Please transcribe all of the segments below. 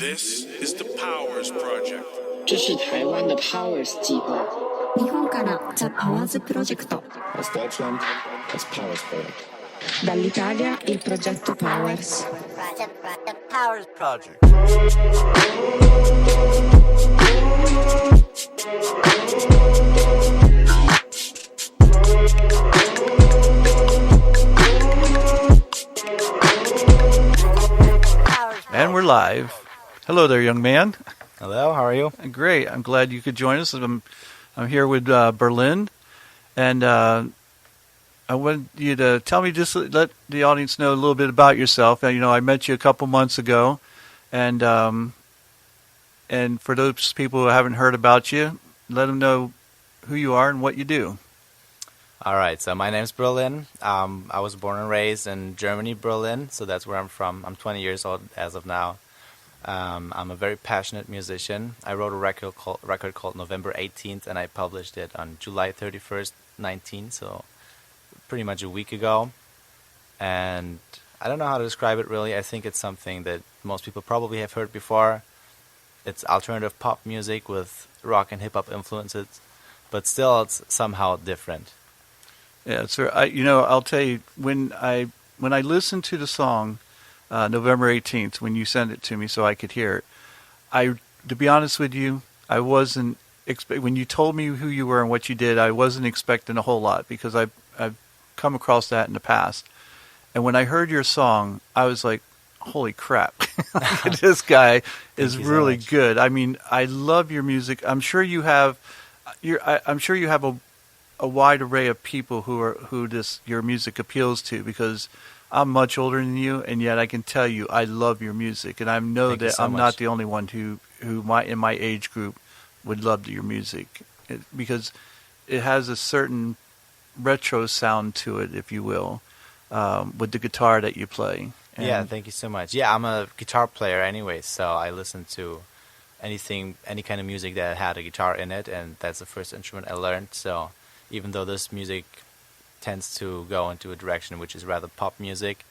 This is the Powers Project. 这是台湾的 Powers 计划。日本から The Powers Project. Aus Deutschland das Powers Project. Dall'Italia il progetto Powers. Powers Project. And we're live. Hello there, young man. Hello, how are you? Great. I'm glad you could join us. I'm here with Berlin, and I want you to tell me, just let the audience know a little bit about yourself. I met you a couple months ago, and for those people who haven't heard about you, let them know who you are and what you do. All right, so my name's Berlin. I was born and raised in Germany, Berlin, so that's where I'm from. I'm 20 years old as of now. I'm a very passionate musician. I wrote a record called November 18th, and I published it on July 31st, 19, so pretty much a week ago. And I don't know how to describe it, really. I think it's something that most people probably have heard before. It's alternative pop music with rock and hip-hop influences, but still it's somehow different. Yeah, sir. I'll tell you, when I listened to the song November 18th, when you sent it to me so I could hear it, to be honest with you, I wasn't when you told me who you were and what you did, I wasn't expecting a whole lot, because I've come across that in the past. And when I heard your song, I was like, holy crap. This guy is really good. I mean, I love your music. I'm sure you have a wide array of people who your music appeals to, because I'm much older than you, and yet I can tell you I love your music, and I know that I'm not the only one who in my age group would love your music, because it has a certain retro sound to it, if you will, with the guitar that you play. And yeah, thank you so much. Yeah, I'm a guitar player anyway, so I listen to any kind of music that had a guitar in it, and that's the first instrument I learned. So even though this music tends to go into a direction which is rather pop music,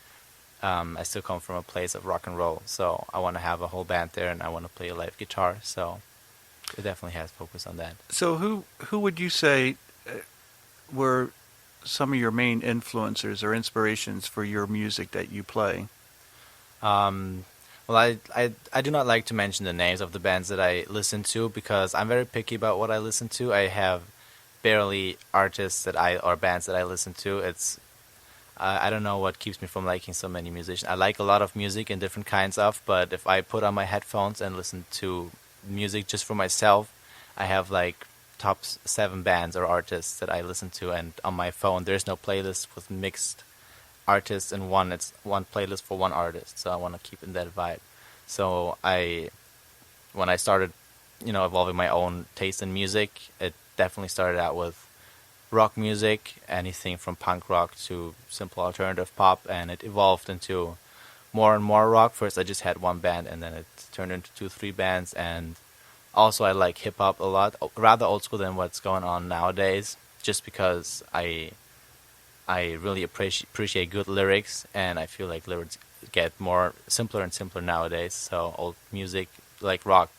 I still come from a place of rock and roll. So I want to have a whole band there, and I want to play a live guitar. So it definitely has focus on that. So who would you say were some of your main influencers or inspirations for your music that you play? Well, I do not like to mention the names of the bands that I listen to, because I'm very picky about what I listen to. I have barely artists or bands that I listen to. It's I don't know what keeps me from liking so many musicians. I like a lot of music and different kinds of, but if I put on my headphones and listen to music just for myself, I have like top 7 bands or artists that I listen to, and on my phone there's no playlist with mixed artists in one. It's one playlist for one artist, so I want to keep in that vibe. So when I started evolving my own taste in music, it definitely started out with rock music, anything from punk rock to simple alternative pop, and it evolved into more and more rock. First I just had one band, and then it turned into 2-3 bands. And also I like hip hop a lot, rather old school than what's going on nowadays, just because I really appreciate good lyrics, and I feel like lyrics get more simpler and simpler nowadays. So old music like rock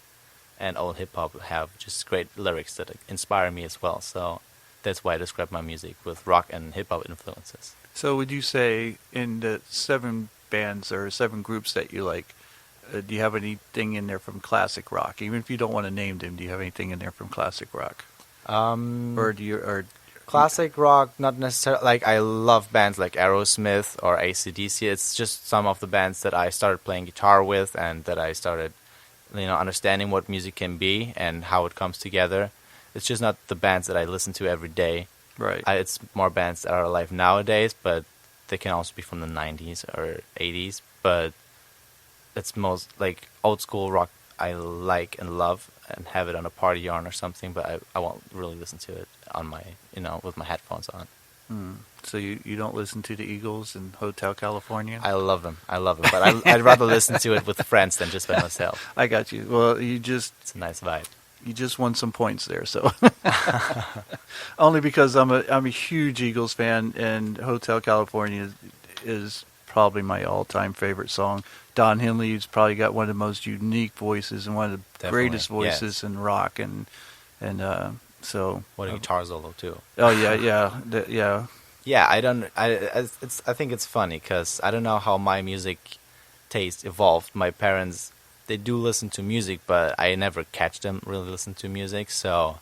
and old hip-hop have just great lyrics that inspire me as well. So that's why I describe my music with rock and hip-hop influences. So would you say, in the 7 bands or 7 groups that you like, do you have anything in there from classic rock? Even if you don't want to name them, do you have anything in there from classic rock? Classic rock, not necessarily. Like, I love bands like Aerosmith or AC/DC. It's just some of the bands that I started playing guitar with, and that I started understanding what music can be and how it comes together. It's just not the bands that I listen to every day. Right. It's more bands that are alive nowadays, but they can also be from the 90s or 80s. But it's most like old school rock I like and love and have it on a party yarn or something, but I won't really listen to it on my, with my headphones on. So you don't listen to the Eagles and Hotel California? I love them, but I'd rather listen to it with friends than just by myself. I got you. Well, it's a nice vibe. You just won some points there, so only because I'm a huge Eagles fan, and Hotel California is probably my all-time favorite song. Don Henley's probably got one of the most unique voices and one of the Definitely, greatest voices yes. in rock, and so. What a guitar solo too. Oh yeah. Yeah, I think it's funny because I don't know how my music taste evolved. My parents, they do listen to music, but I never catch them really listen to music, so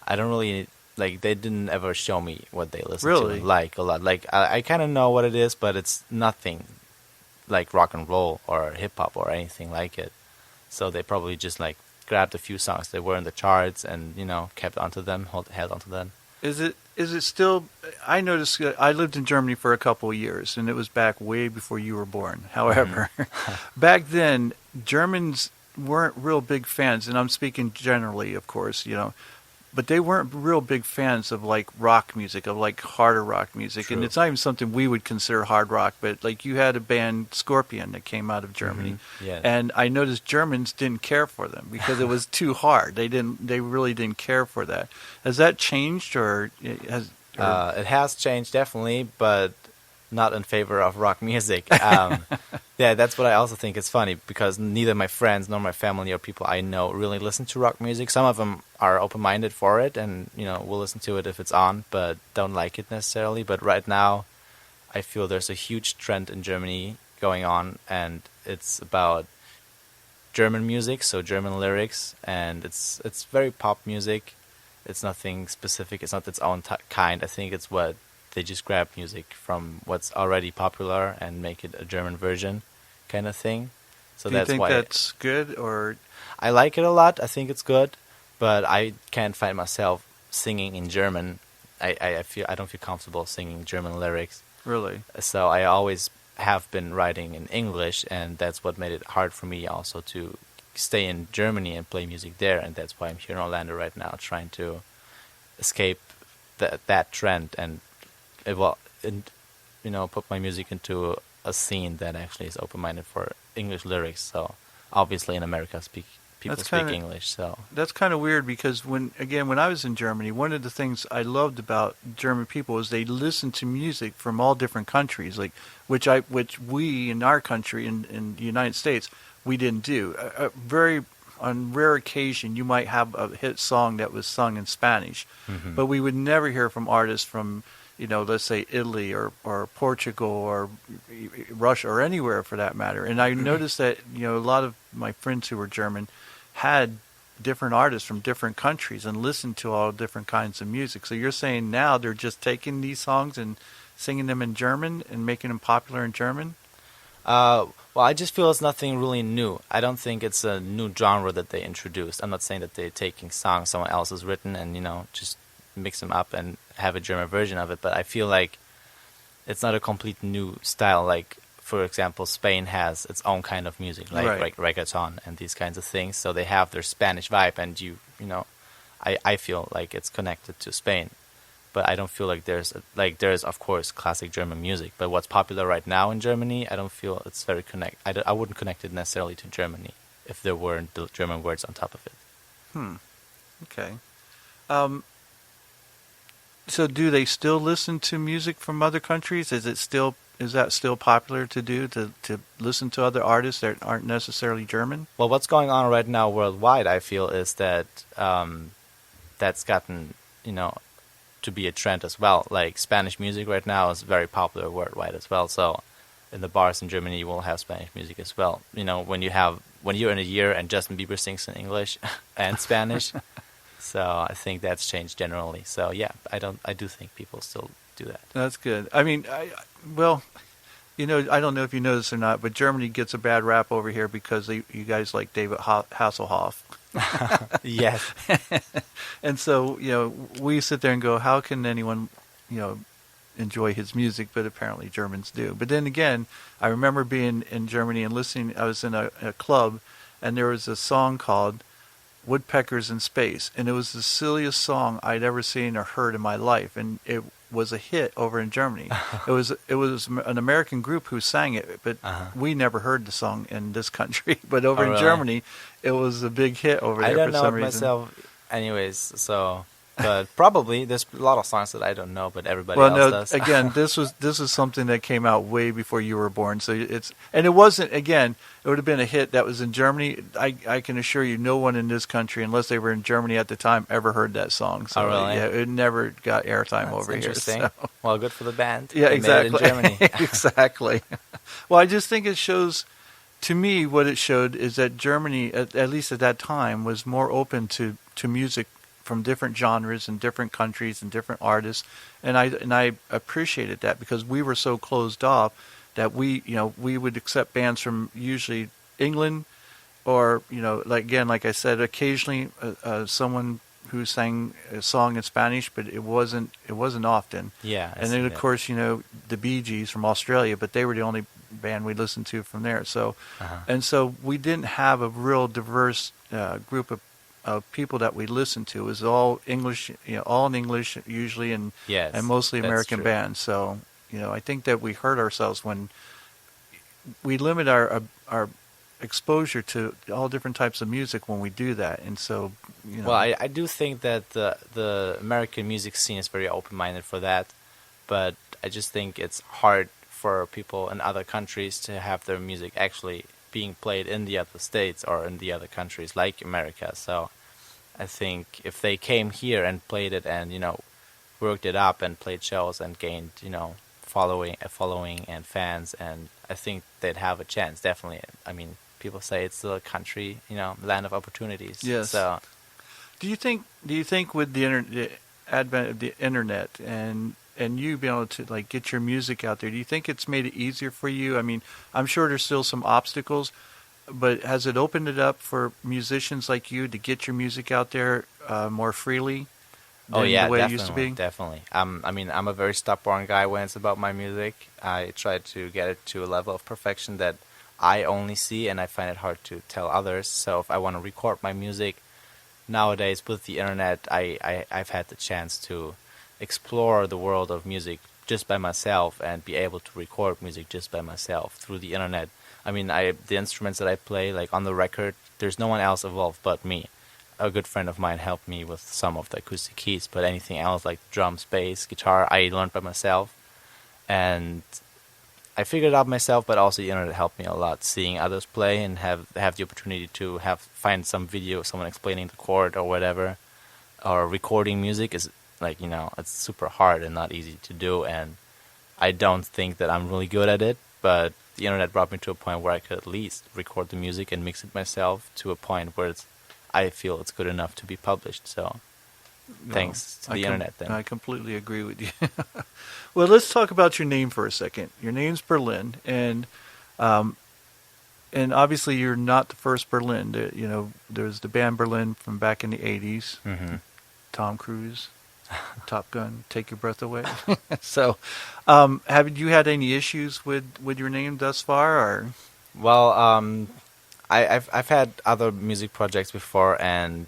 I don't really, like, they didn't ever show me what they listen to Really? and like a lot. Like, I kind of know what it is, but it's nothing like rock and roll or hip hop or anything like it. So they probably just like grabbed a few songs that were in the charts and, you know, kept onto them, held onto them. Is it still? I noticed. I lived in Germany for a couple of years, and it was back way before you were born. However, back then Germans weren't real big fans, and I'm speaking generally, of course, you know, but they weren't real big fans of like rock music, of like harder rock music. True. And it's not even something we would consider hard rock, but like you had a band Scorpion that came out of Germany. Yes. And I noticed Germans didn't care for them because it was too hard. They really didn't care for that. Has that changed, or has? It has changed definitely, but not in favor of rock music. Yeah, that's what I also think is funny, because neither my friends nor my family or people I know really listen to rock music. Some of them are open-minded for it and, you know, will listen to it if it's on, but don't like it necessarily. But right now, I feel there's a huge trend in Germany going on, and it's about German music, so German lyrics, and it's very pop music. It's nothing specific. It's not its own kind. I think it's what they just grab music from what's already popular and make it a German version, kind of thing. So Do you that's think why that's good, or? I like it a lot. I think it's good, but I can't find myself singing in German. I don't feel comfortable singing German lyrics. Really? So I always have been writing in English, and that's what made it hard for me also to stay in Germany and play music there. And that's why I'm here in Orlando right now, trying to escape that trend and put my music into a scene that actually is open-minded for English lyrics. So obviously in America people speak English. So that's kind of weird, because when I was in Germany, one of the things I loved about German people is they listened to music from all different countries, like which we in our country in the United States we didn't do. On rare occasion, you might have a hit song that was sung in Spanish, but we would never hear from artists from, let's say Italy or Portugal or Russia or anywhere for that matter. And I noticed that, a lot of my friends who were German had different artists from different countries and listened to all different kinds of music. So you're saying now they're just taking these songs and singing them in German and making them popular in German? Well, I just feel it's nothing really new. I don't think it's a new genre that they introduced. I'm not saying that they're taking songs someone else has written and, just mix them up and have a German version of it. But I feel like it's not a complete new style. Like, for example, Spain has its own kind of music, like reggaeton and these kinds of things. So they have their Spanish vibe, and I feel like it's connected to Spain. But I don't feel like there's of course classic German music. But what's popular right now in Germany, I don't feel it's very I wouldn't connect it necessarily to Germany if there weren't the German words on top of it. Okay. So do they still listen to music from other countries? Is that still popular to do, to listen to other artists that aren't necessarily German? Well, what's going on right now worldwide, I feel, is that that's gotten to be a trend as well. Like Spanish music right now is very popular worldwide as well. So in the bars in Germany, you will have Spanish music as well. When you're in a year and Justin Bieber sings in English and Spanish. So I think that's changed generally. So yeah, I do think people still do that. That's good. I mean, I don't know if you know this or not, but Germany gets a bad rap over here because you guys like David Hasselhoff. Yes. And so, we sit there and go, how can anyone, enjoy his music? But apparently Germans do. But then again, I remember being in Germany and listening. I was in a club, and there was a song called Woodpeckers in Space, and it was the silliest song I'd ever seen or heard in my life, and it was a hit over in Germany. It was an American group who sang it, but we never heard the song in this country. But over in Germany, it was a big hit over there for some reason. I don't know it myself anyways, so But probably there's a lot of songs that I don't know, but everybody Well, else no, does. again, this is something that came out way before you were born. So it wasn't, again, it would have been a hit that was in Germany. I can assure you, no one in this country, unless they were in Germany at the time, ever heard that song. So Oh, really? yeah, it never got airtime That's over here. interesting. So. Well, good for the band. Yeah, They made it exactly. in Germany. Exactly. Well, I just think it shows, to me, what it showed is that Germany, at least at that time, was more open to music from different genres and different countries and different artists, and I appreciated that, because we were so closed off that we would accept bands from usually England, or like I said, occasionally someone who sang a song in Spanish, but it wasn't often. Yeah. And then of course the Bee Gees from Australia, but they were the only band we listened to from there. So and so we didn't have a real diverse group of people that we listened to. It was all English, all in English usually, and Yes, and mostly that's American true. bands. So I think that we hurt ourselves when we limit our exposure to all different types of music when we do that. And so Well, I do think that the American music scene is very open-minded for that, but I just think it's hard for people in other countries to have their music actually being played in the other states or in the other countries like America. So I think if they came here and played it and worked it up and played shows and gained following and fans, and I think they'd have a chance, definitely. I mean, people say it's the country, land of opportunities. Yes. So Do you think with the advent of the internet and you being able to get your music out there, do you think it's made it easier for you? I mean, I'm sure there's still some obstacles, but has it opened it up for musicians like you to get your music out there more freely than the way definitely, it used to be? definitely. I mean, I'm a very stubborn guy when it's about my music. I try to get it to a level of perfection that I only see, and I find it hard to tell others. So if I want to record my music nowadays with the internet, I've had the chance to explore the world of music just by myself and be able to record music just by myself through the internet. I mean, the instruments that I play, like on the record, there's no one else involved but me. A good friend of mine helped me with some of the acoustic keys, but anything else like drums, bass, guitar, I learned by myself. And I figured it out myself, but also the internet helped me a lot, seeing others play and have the opportunity to find some video, someone explaining the chord or whatever. Or recording music is it's super hard and not easy to do, and I don't think that I'm really good at it, but the internet brought me to a point where I could at least record the music and mix it myself to a point where I feel it's good enough to be published. So thanks to the internet then. I completely agree with you. Well, let's talk about your name for a second. Your name's Berlin, and obviously you're not the first Berlin. There's the band Berlin from back in the 80s. Mm-hmm. Tom Cruise, Top Gun, Take Your Breath Away. So, have you had any issues with your name thus far, or? Well, I've had other music projects before, and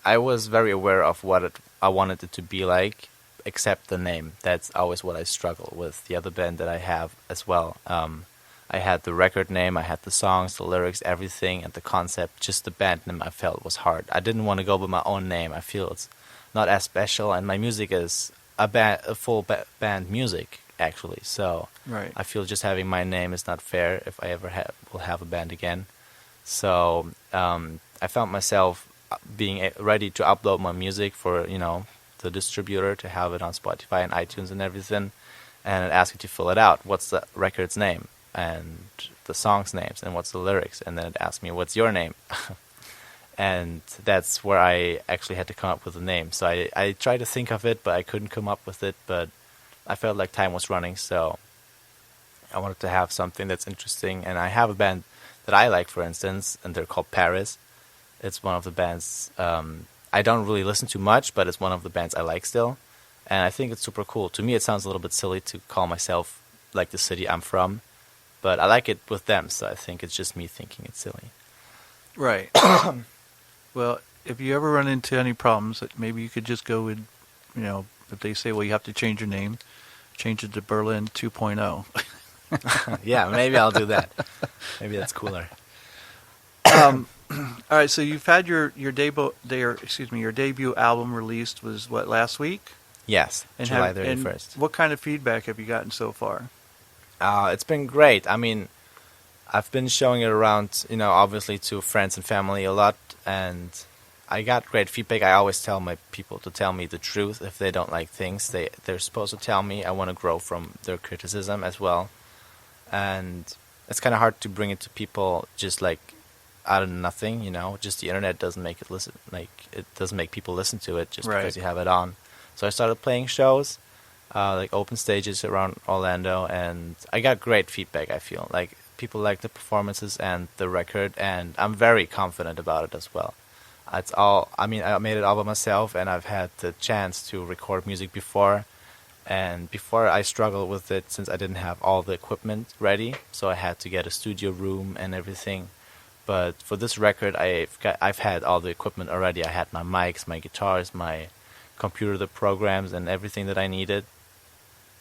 I was very aware of what I wanted it to be like, except the name. That's always what I struggle with. The other band that I have as well. I had the record name, I had the songs, the lyrics, everything, and the concept. Just the band name I felt was hard. I didn't want to go by my own name. I feel it's not as special, and my music is a full band music, actually. So Right. I feel just having my name is not fair if I ever will have a band again. So I found myself being ready to upload my music for the distributor to have it on Spotify and iTunes and everything, and it asked me to fill it out. What's the record's name and the songs' names and what's the lyrics, and then it asked me what's your name. And that's where I actually had to come up with a name. So I tried to think of it, but I couldn't come up with it. But I felt like time was running, so I wanted to have something that's interesting. And I have a band that I like, for instance, and they're called Paris. It's one of the bands I don't really listen to much, but it's one of the bands I like still. And I think it's super cool. To me, it sounds a little bit silly to call myself like the city I'm from, but I like it with them, so I think it's just me thinking it's silly. Right. Well, if you ever run into any problems, maybe you could just go with, if they say, well, you have to change your name, change it to Berlin 2.0. Yeah, maybe I'll do that. Maybe that's cooler. All right, so you've had your your debut album released was what, last week? Yes, And July 31st. what kind of feedback have you gotten so far? It's been great. I mean, I've been showing it around, obviously to friends and family a lot, and I got great feedback. I always tell my people to tell me the truth. If they don't like things, they're supposed to tell me. I want to grow from their criticism as well. And it's kind of hard to bring it to people just like out of nothing, Just the internet doesn't make it doesn't make people listen to it just because you have it on. So I started playing shows, like open stages around Orlando, and I got great feedback. I feel like people like the performances and the record, and I'm very confident about it as well. I made it all by myself, and I've had the chance to record music before. And before I struggled with it since I didn't have all the equipment ready, so I had to get a studio room and everything. But for this record, I've had all the equipment already. I had my mics, my guitars, my computer, the programs, and everything that I needed.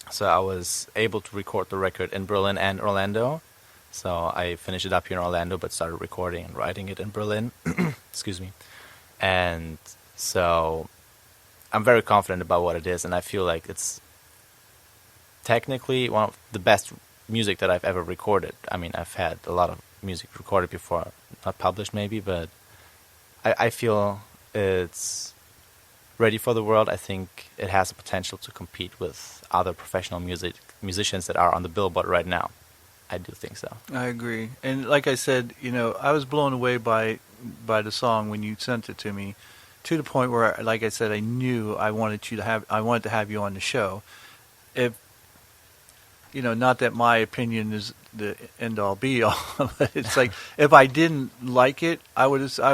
So I was able to record the record in Berlin and Orlando. So I finished it up here in Orlando, but started recording and writing it in Berlin. Excuse me. And so I'm very confident about what it is, and I feel like it's technically one of the best music that I've ever recorded. I mean, I've had a lot of music recorded before, not published maybe, but I feel it's ready for the world. I think it has the potential to compete with other professional musicians that are on the Billboard right now. I do think so. I agree. And like I said, I was blown away by the song when you sent it to me, to the point where, like I said, I knew I wanted to have you on the show. If not that my opinion is the end all be all, but it's like if I didn't like it, I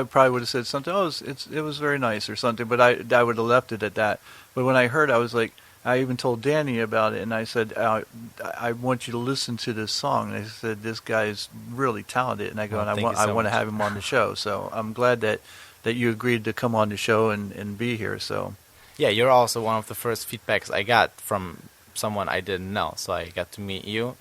probably would have said something. Oh, it was very nice or something, but I would have left it at that. But when I heard, I was like, I even told Danny about it, and I said, I want you to listen to this song. And I said, this guy is really talented, and I go, I want to have him on the show. So I'm glad that you agreed to come on the show and be here. So yeah, you're also one of the first feedbacks I got from someone I didn't know. So I got to meet you,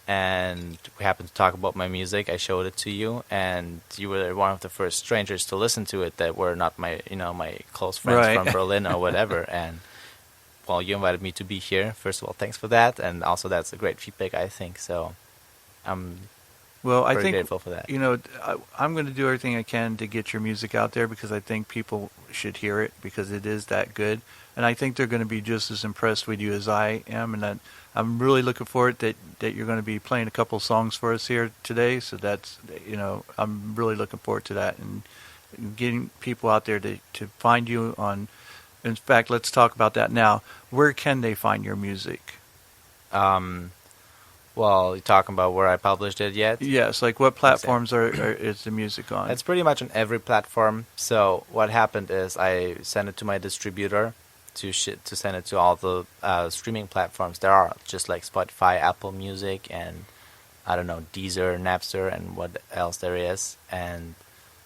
and we happened to talk about my music. I showed it to you, and you were one of the first strangers to listen to it that were not my my close friends from Berlin or whatever. And well, you invited me to be here. First of all, thanks for that, and also that's a great feedback, I think. So I'm very grateful for that. I'm going to do everything I can to get your music out there because I think people should hear it because it is that good. And I think they're going to be just as impressed with you as I am. And I'm really looking forward that you're going to be playing a couple songs for us here today. So that's, I'm really looking forward to that and getting people out there to find you on. In fact, let's talk about that now. Where can they find your music? Well, you're talking about where I published it yet? Yes, like what platforms is the music on? It's pretty much on every platform. So what happened is I sent it to my distributor to send it to all the streaming platforms. There are just like Spotify, Apple Music, and I don't know, Deezer, Napster, and what else there is. And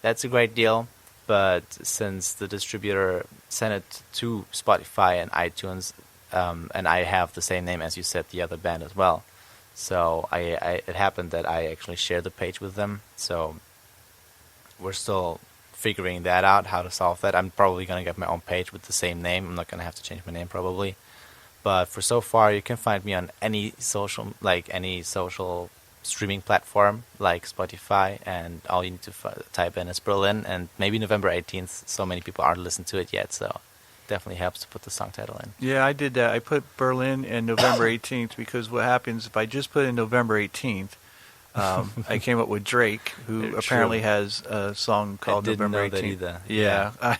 that's a great deal. But since the distributor sent it to Spotify and iTunes, and I have the same name as you said, the other band as well. So it happened that I actually shared the page with them. So we're still figuring that out, how to solve that. I'm probably going to get my own page with the same name. I'm not going to have to change my name probably. But for so far, you can find me on any social streaming platform like Spotify, and all you need to type in is Berlin, and maybe November 18th. So many people aren't listened to it yet, so definitely helps to put the song title in. Yeah, I did that. I put Berlin and November 18th because what happens if I just put in November 18th, I came up with Drake, who apparently has a song called November 18th. That either. Yeah.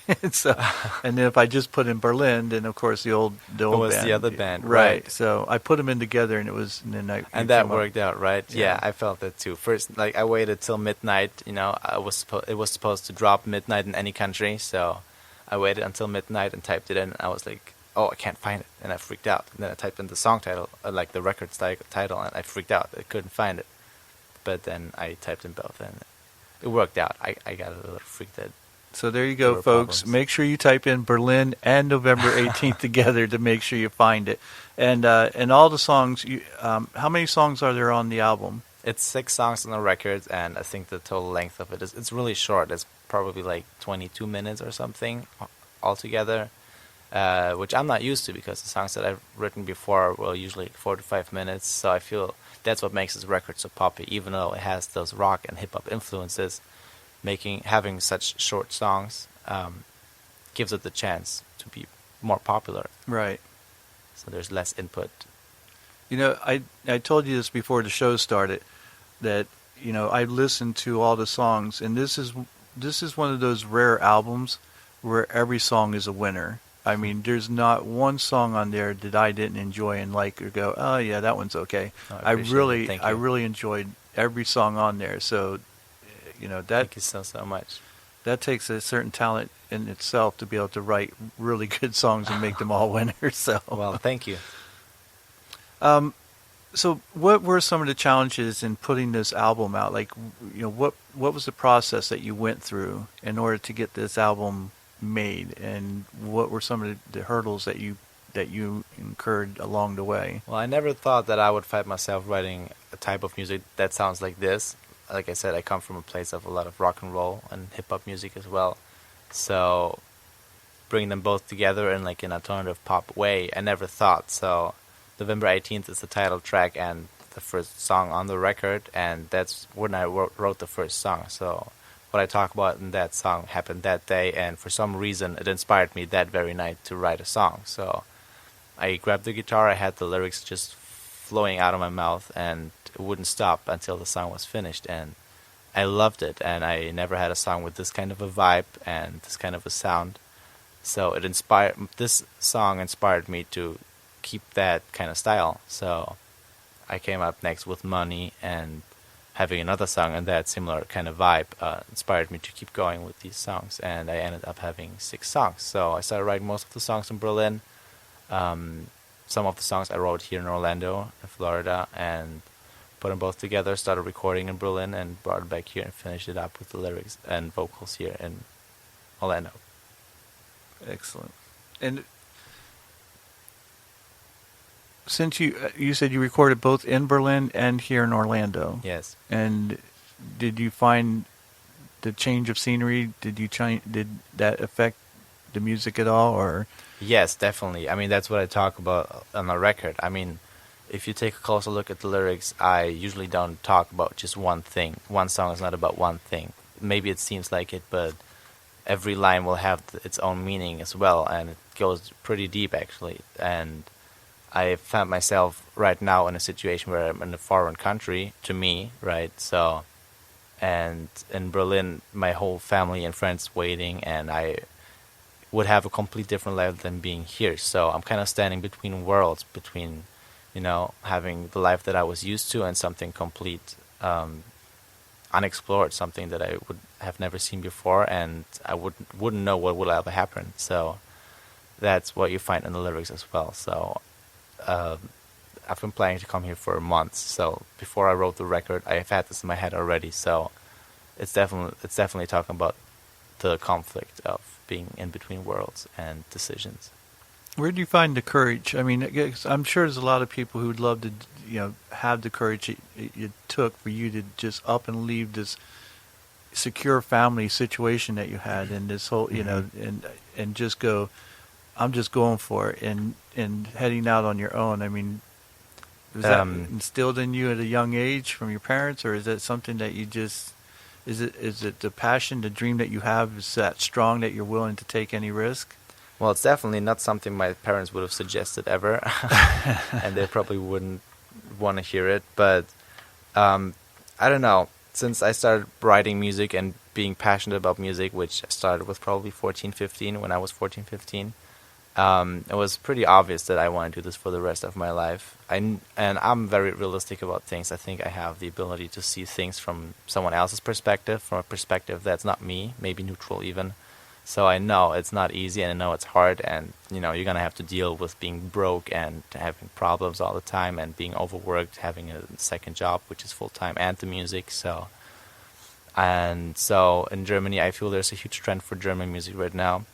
And then if I just put in Berlin, then of course the old was band. The other band, right? So I put them in together, and it was, and that worked out, right? Yeah, I felt that too. First, like I waited till midnight. It was supposed to drop midnight in any country, so I waited until midnight and typed it in. And I was like, oh, I can't find it, and I freaked out. And then I typed in the song title, like the record title, and I freaked out. I couldn't find it. But then I typed in both, and it worked out. I got a little freaked out. So there you go, folks. Problems. Make sure you type in Berlin and November 18th together to make sure you find it. And all the songs. How many songs are there on the album? It's 6 songs on the record, and I think the total length of it is it's really short. It's probably like 22 minutes or something altogether, which I'm not used to because the songs that I've written before were usually 4 to 5 minutes. So I feel that's what makes this record so poppy, even though it has those rock and hip hop influences. Having such short songs gives it the chance to be more popular. Right. So there's less input. You know, I told you this before the show started, that, you know, I listened to all the songs, and this is one of those rare albums where every song is a winner. I mean, there's not one song on there that I didn't enjoy and like or go, oh yeah, that one's okay. Oh, I Thank you. really enjoyed every song on there. So, you know, that Thank you so much. that takes a certain talent in itself to be able to write really good songs and make them all winners. So, Well, thank you. So what were some of the challenges in putting this album out? Like, you know, what was the process that you went through in order to get this album made, and what were some of the hurdles that you incurred along the way? Well, I never thought that I would find myself writing a type of music that sounds like this. Like I said, I come from a place of a lot of rock and roll and hip hop music as well. So bringing them both together in like an alternative pop way, I never thought. So November 18th is the title track and the first song on the record, and that's when I wrote the first song. So what I talk about in that song happened that day, and for some reason it inspired me that very night to write a song. So I grabbed the guitar, I had the lyrics just flowing out of my mouth, and it wouldn't stop until the song was finished, and I loved it, and I never had a song with this kind of a vibe and this kind of a sound. So this song inspired me to keep that kind of style. So I came up next with Money, and having another song and that similar kind of vibe inspired me to keep going with these songs, and I ended up having 6 songs. So I started writing most of the songs in Berlin. Some of the songs I wrote here in Orlando, in Florida, and put them both together, started recording in Berlin, and brought it back here and finished it up with the lyrics and vocals here in Orlando. Excellent. And since you said you recorded both in Berlin and here in Orlando. Yes. And did you find the change of scenery, did that affect the music at all, or? Yes, definitely. I mean, that's what I talk about on the record. I mean, if you take a closer look at the lyrics, I usually don't talk about just one thing. One song is not about one thing. Maybe it seems like it, but every line will have its own meaning as well, and it goes pretty deep, actually. And I found myself right now in a situation where I'm in a foreign country, to me, right? So, and in Berlin, my whole family and friends waiting, and I would have a complete different life than being here. So I'm kind of standing between worlds, between, you know, having the life that I was used to and something complete, unexplored, something that I would have never seen before, and I wouldn't know what will ever happen. So that's what you find in the lyrics as well. So I've been planning to come here for months. So before I wrote the record, I've had this in my head already. So it's definitely talking about the conflict of being in between worlds and decisions. Where do you find the courage? I mean, I'm sure there's a lot of people who'd love to, you know, have the courage it took for you to just up and leave this secure family situation that you had, and this whole, you know, and just go, I'm just going for it, and heading out on your own. I mean, was that instilled in you at a young age from your parents, or is that something that you just, is it the passion, the dream that you have is that strong that you're willing to take any risk? Well, it's definitely not something my parents would have suggested ever, and they probably wouldn't want to hear it. But I don't know. Since I started writing music and being passionate about music, which I started with probably 14, 15, when I was 14, 15, it was pretty obvious that I want to do this for the rest of my life. And I'm very realistic about things. I think I have the ability to see things from someone else's perspective, from a perspective that's not me, maybe neutral even. So I know it's not easy, and I know it's hard, and you know, you're gonna have to deal with being broke and having problems all the time and being overworked, having a second job which is full time, and the music. So in Germany, I feel there's a huge trend for German music right now,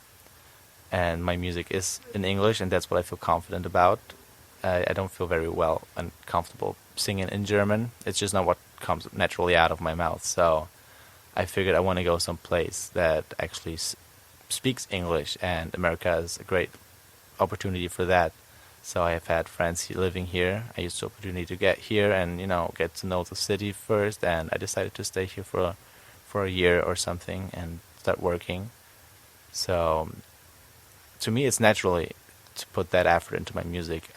and my music is in English, and that's what I feel confident about. I don't feel very well and comfortable singing in German. It's just not what comes naturally out of my mouth. So I figured I want to go someplace that actually speaks English, and America is a great opportunity for that. So I have had friends living here. I used the opportunity to get here and get to know the city first, and I decided to stay here for a year or something and start working. So to me, it's naturally to put that effort into my music.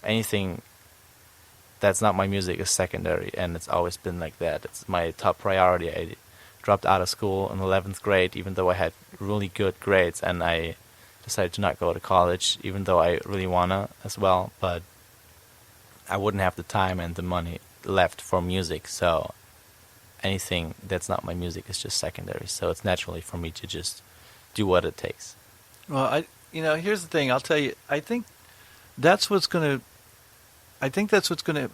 Anything that's not my music is secondary, and it's always been like that. It's my top priority. I dropped out of school in 11th grade, even though I had really good grades, and I decided to not go to college, even though I really wanna as well. But I wouldn't have the time and the money left for music, so anything that's not my music is just secondary. So it's naturally for me to just do what it takes. Well, here's the thing. I'll tell you. I think that's what's gonna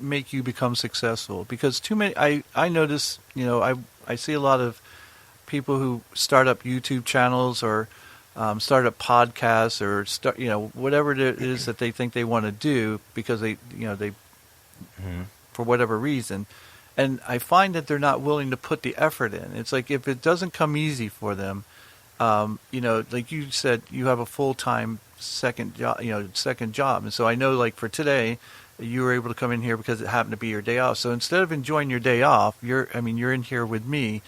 make you become successful. Because too many. I notice. I see a lot of people who start up YouTube channels or start up podcasts or start. Whatever it is that they think they want to do because they for whatever reason. And I find that they're not willing to put the effort in. It's like if it doesn't come easy for them. Like you said, you have a full-time second job, and so I know, like for today, you were able to come in here because it happened to be your day off. So instead of enjoying your day off, you're in here with me,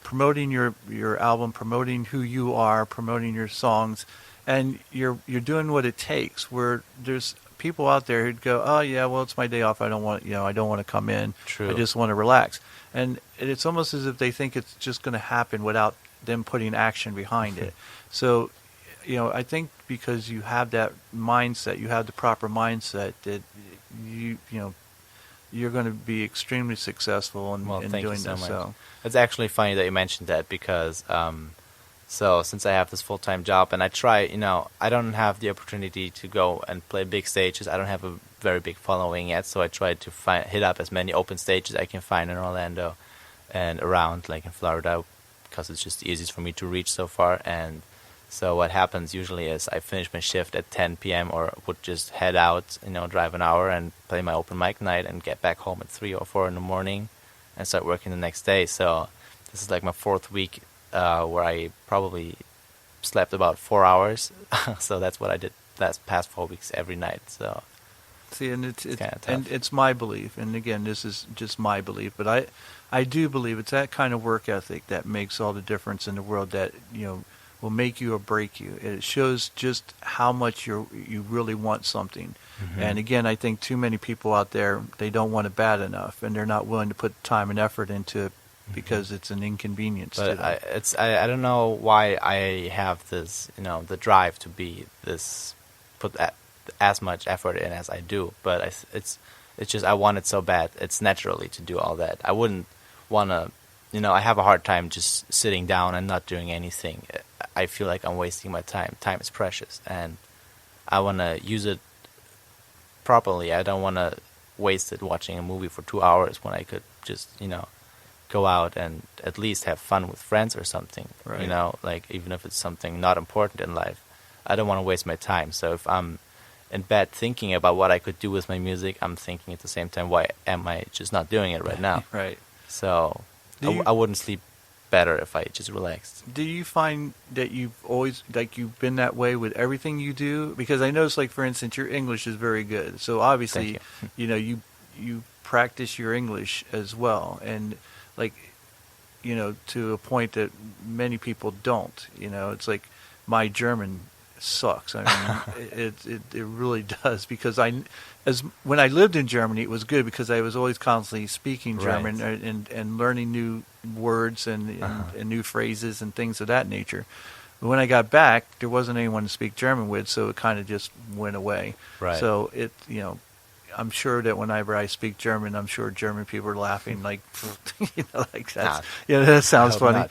promoting your album, promoting who you are, promoting your songs, and you're doing what it takes. Where there's people out there who'd go, oh yeah, well it's my day off, I don't want to come in. True. I just want to relax, and it's almost as if they think it's just going to happen without them putting action behind it. So, I think because you have that mindset, you have the proper mindset that you're going to be extremely successful in Thank doing you so this. much. So It's actually funny that you mentioned that because, so since I have this full-time job and I try, I don't have the opportunity to go and play big stages. I don't have a very big following yet, so I try to hit up as many open stages I can find in Orlando and around, like in Florida, because it's just the easiest for me to reach so far. And so what happens usually is I finish my shift at 10 p.m. or would just head out, drive an hour and play my open mic night and get back home at 3 or 4 in the morning and start working the next day. So this is like my 4th week where I probably slept about 4 hours. So that's what I did past 4 weeks every night. So see, and it's kinda tough. and it's my belief, and again, this is just my belief, but I do believe it's that kind of work ethic that makes all the difference in the world. That will make you or break you. It shows just how much you really want something. Mm-hmm. And again, I think too many people out there, they don't want it bad enough, and they're not willing to put time and effort into it because it's an inconvenience to them. I don't know why I have this, the drive to be this, put as much effort in as I do, but it's just I want it so bad. It's naturally to do all that. I wouldn't want to, I have a hard time just sitting down and not doing anything. I feel like I'm wasting my time. Time is precious, and I want to use it properly. I don't want to waste it watching a movie for 2 hours when I could just, go out and at least have fun with friends or something. Right. Like even if it's something not important in life, I don't want to waste my time. So if I'm in bed thinking about what I could do with my music, I'm thinking at the same time, why am I just not doing it right now? Right. So I wouldn't sleep better if I just relaxed. Do you find that you've always, you've been that way with everything you do? Because I notice, for instance, your English is very good. So obviously, you practice your English as well. And to a point that many people don't. It's like my German sucks. I mean, it really does, because when I lived in Germany, it was good because I was always constantly speaking German, right, and learning new words and new phrases and things of that nature. But when I got back, there wasn't anyone to speak German with, so it kind of just went away. Right. So I'm sure that whenever I speak German, I'm sure German people are laughing like that. That sounds funny.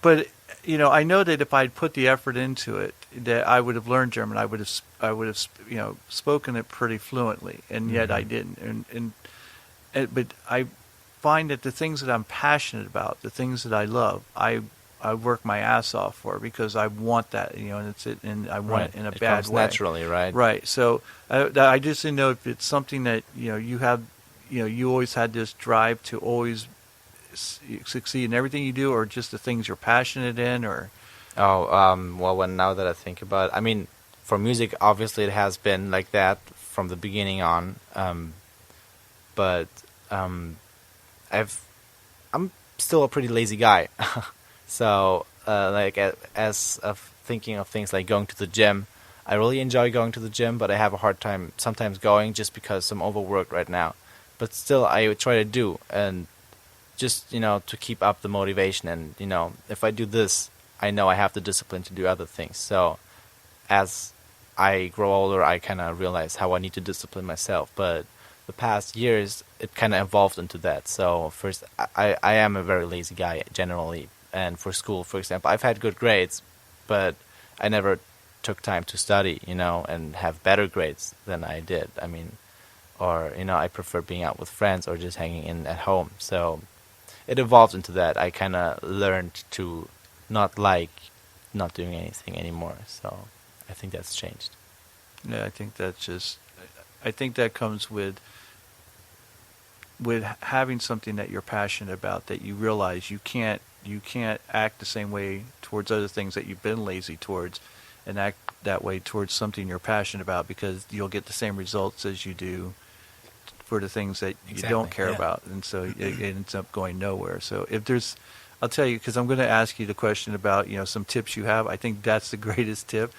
But I know that if I'd put the effort into it, that I would have learned German. I would have spoken it pretty fluently, and yet I didn't. But I find that the things that I'm passionate about, the things that I love, I I work my ass off for because I want that, and I want it in a It bad comes way. naturally, right? Right. So I just didn't know if it's something that you have, you always had this drive to always succeed in everything you do, or just the things you're passionate in, or. Oh, well, now that I think about it, I mean, for music, obviously it has been like that from the beginning on. But I'm still a pretty lazy guy. So, as of thinking of things like going to the gym, I really enjoy going to the gym, but I have a hard time sometimes going just because I'm overworked right now. But still, I try to do, and just, to keep up the motivation. And, if I do this, I know I have the discipline to do other things. So, as I grow older, I kind of realize how I need to discipline myself. But the past years, it kind of evolved into that. So first, I am a very lazy guy generally. And for school, for example, I've had good grades, but I never took time to study, and have better grades than I did. I mean, or, I prefer being out with friends or just hanging in at home. So it evolved into that. I kind of learned to not like not doing anything anymore. So I think that's changed. Yeah, I think that comes with having something that you're passionate about, that you realize you can't act the same way towards other things that you've been lazy towards, and act that way towards something you're passionate about, because you'll get the same results as you do for the things that you don't care about, and so it ends up going nowhere. So I'll tell you, because I'm going to ask you the question about some tips you have. I think that's the greatest tip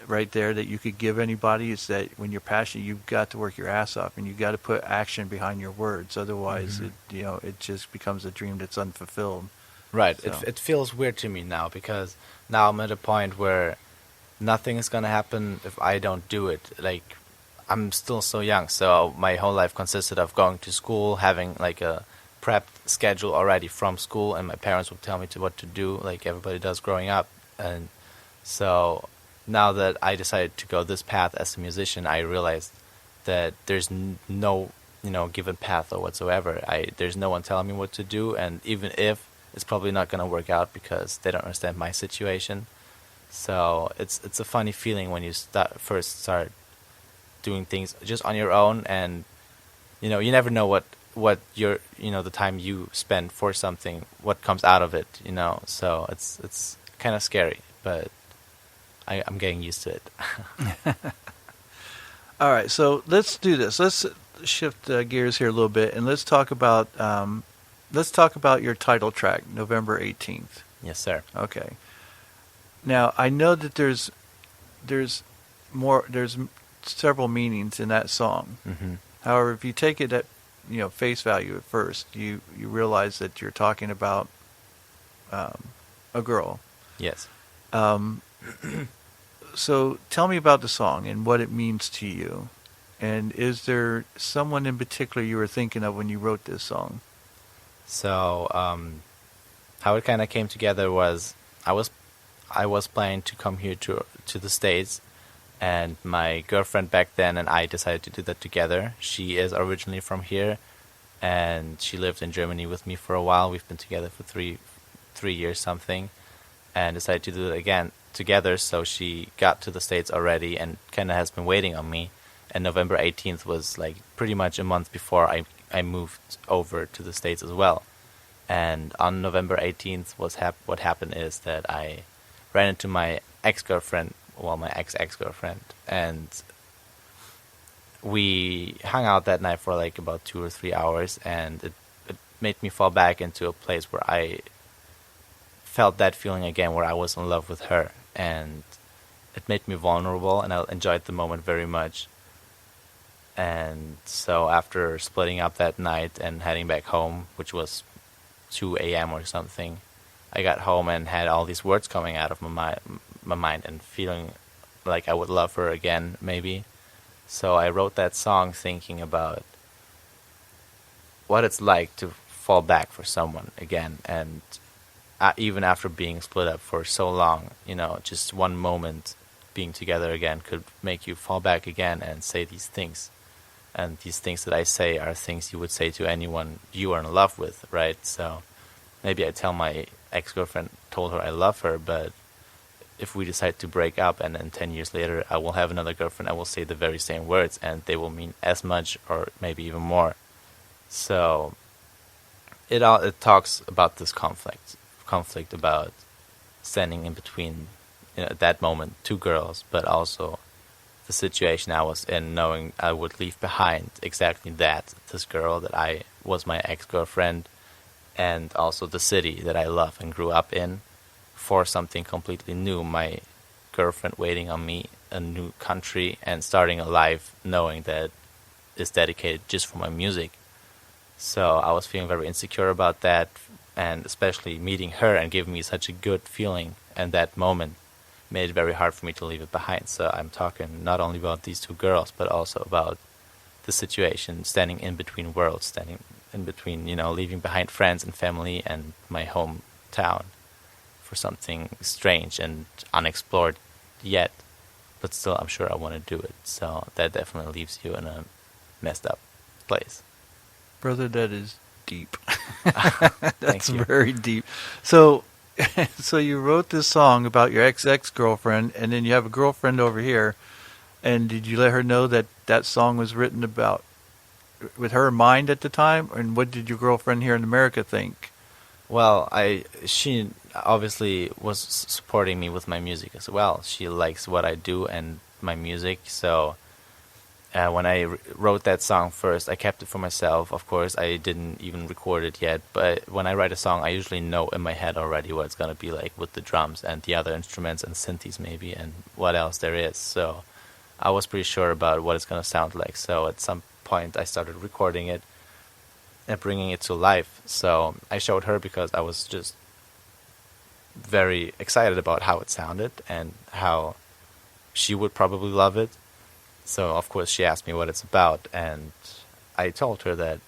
right there that you could give anybody, is that when you're passionate, you've got to work your ass off, and you've got to put action behind your words. Otherwise, it just becomes a dream that's unfulfilled. Right. So. It feels weird to me now, because now I'm at a point where nothing is going to happen if I don't do it. Like, I'm still so young, so my whole life consisted of going to school, having like a prepped schedule already from school, and my parents would tell me what to do, like everybody does growing up. And so now that I decided to go this path as a musician, I realized that there's no, given path or whatsoever. There's no one telling me what to do, and even if, it's probably not going to work out because they don't understand my situation. So it's a funny feeling when you first start doing things just on your own, and you never know what your the time you spend for something, what comes out of it. So it's kind of scary, but I'm getting used to it. All right, so let's do this. Let's shift gears here a little bit, and let's talk about your title track, November 18th. Yes, sir. Okay. Now, I know that there's several meanings in that song. Mm-hmm. However, if you take it at face value at first, you realize that you're talking about a girl. Yes. So tell me about the song and what it means to you. And is there someone in particular you were thinking of when you wrote this song? So how it kind of came together was I was planning to come here to the States, and my girlfriend back then and I decided to do that together. She is originally from here, and she lived in Germany with me for a while. We've been together for three years something, and decided to do it again together. So she got to the States already and kind of has been waiting on me. And November 18th was like pretty much a month before I moved over to the States as well. And on November 18th, what happened is that I ran into my ex-girlfriend, my ex-girlfriend, and we hung out that night for like about 2 or 3 hours, and it made me fall back into a place where I felt that feeling again, where I was in love with her, and it made me vulnerable, and I enjoyed the moment very much. And so after splitting up that night and heading back home, which was 2 a.m. or something, I got home and had all these words coming out of my mind and feeling like I would love her again, maybe. So I wrote that song thinking about what it's like to fall back for someone again. And even after being split up for so long, just one moment being together again could make you fall back again and say these things. And these things that I say are things you would say to anyone you are in love with, right? So maybe I tell my ex-girlfriend told her I love her, but if we decide to break up and then 10 years later I will have another girlfriend, I will say the very same words and they will mean as much or maybe even more. So it talks about this conflict about standing in between, at that moment, two girls, but also the situation I was in, knowing I would leave behind exactly this girl that I was my ex-girlfriend, and also the city that I love and grew up in, for something completely new. My girlfriend waiting on me, a new country, and starting a life knowing that is dedicated just for my music. So I was feeling very insecure about that, and especially meeting her and giving me such a good feeling, and that moment made it very hard for me to leave it behind. So I'm talking not only about these two girls, but also about the situation, standing in between worlds, standing in between, leaving behind friends and family and my hometown for something strange and unexplored yet, but still I'm sure I want to do it. So that definitely leaves you in a messed up place. Brother, that is deep. Thank That's you. very deep. So you wrote this song about your ex-girlfriend, and then you have a girlfriend over here, and did you let her know that song was written about with her in mind at the time? And what did your girlfriend here in America think? Well, she obviously was supporting me with my music as well. She likes what I do and my music, so when I wrote that song first, I kept it for myself. Of course, I didn't even record it yet, but when I write a song, I usually know in my head already what it's going to be like with the drums and the other instruments and synthes maybe and what else there is. So I was pretty sure about what it's going to sound like. So at some point, I started recording it and bringing it to life. So I showed her because I was just very excited about how it sounded and how she would probably love it. So, of course, she asked me what it's about, and I told her that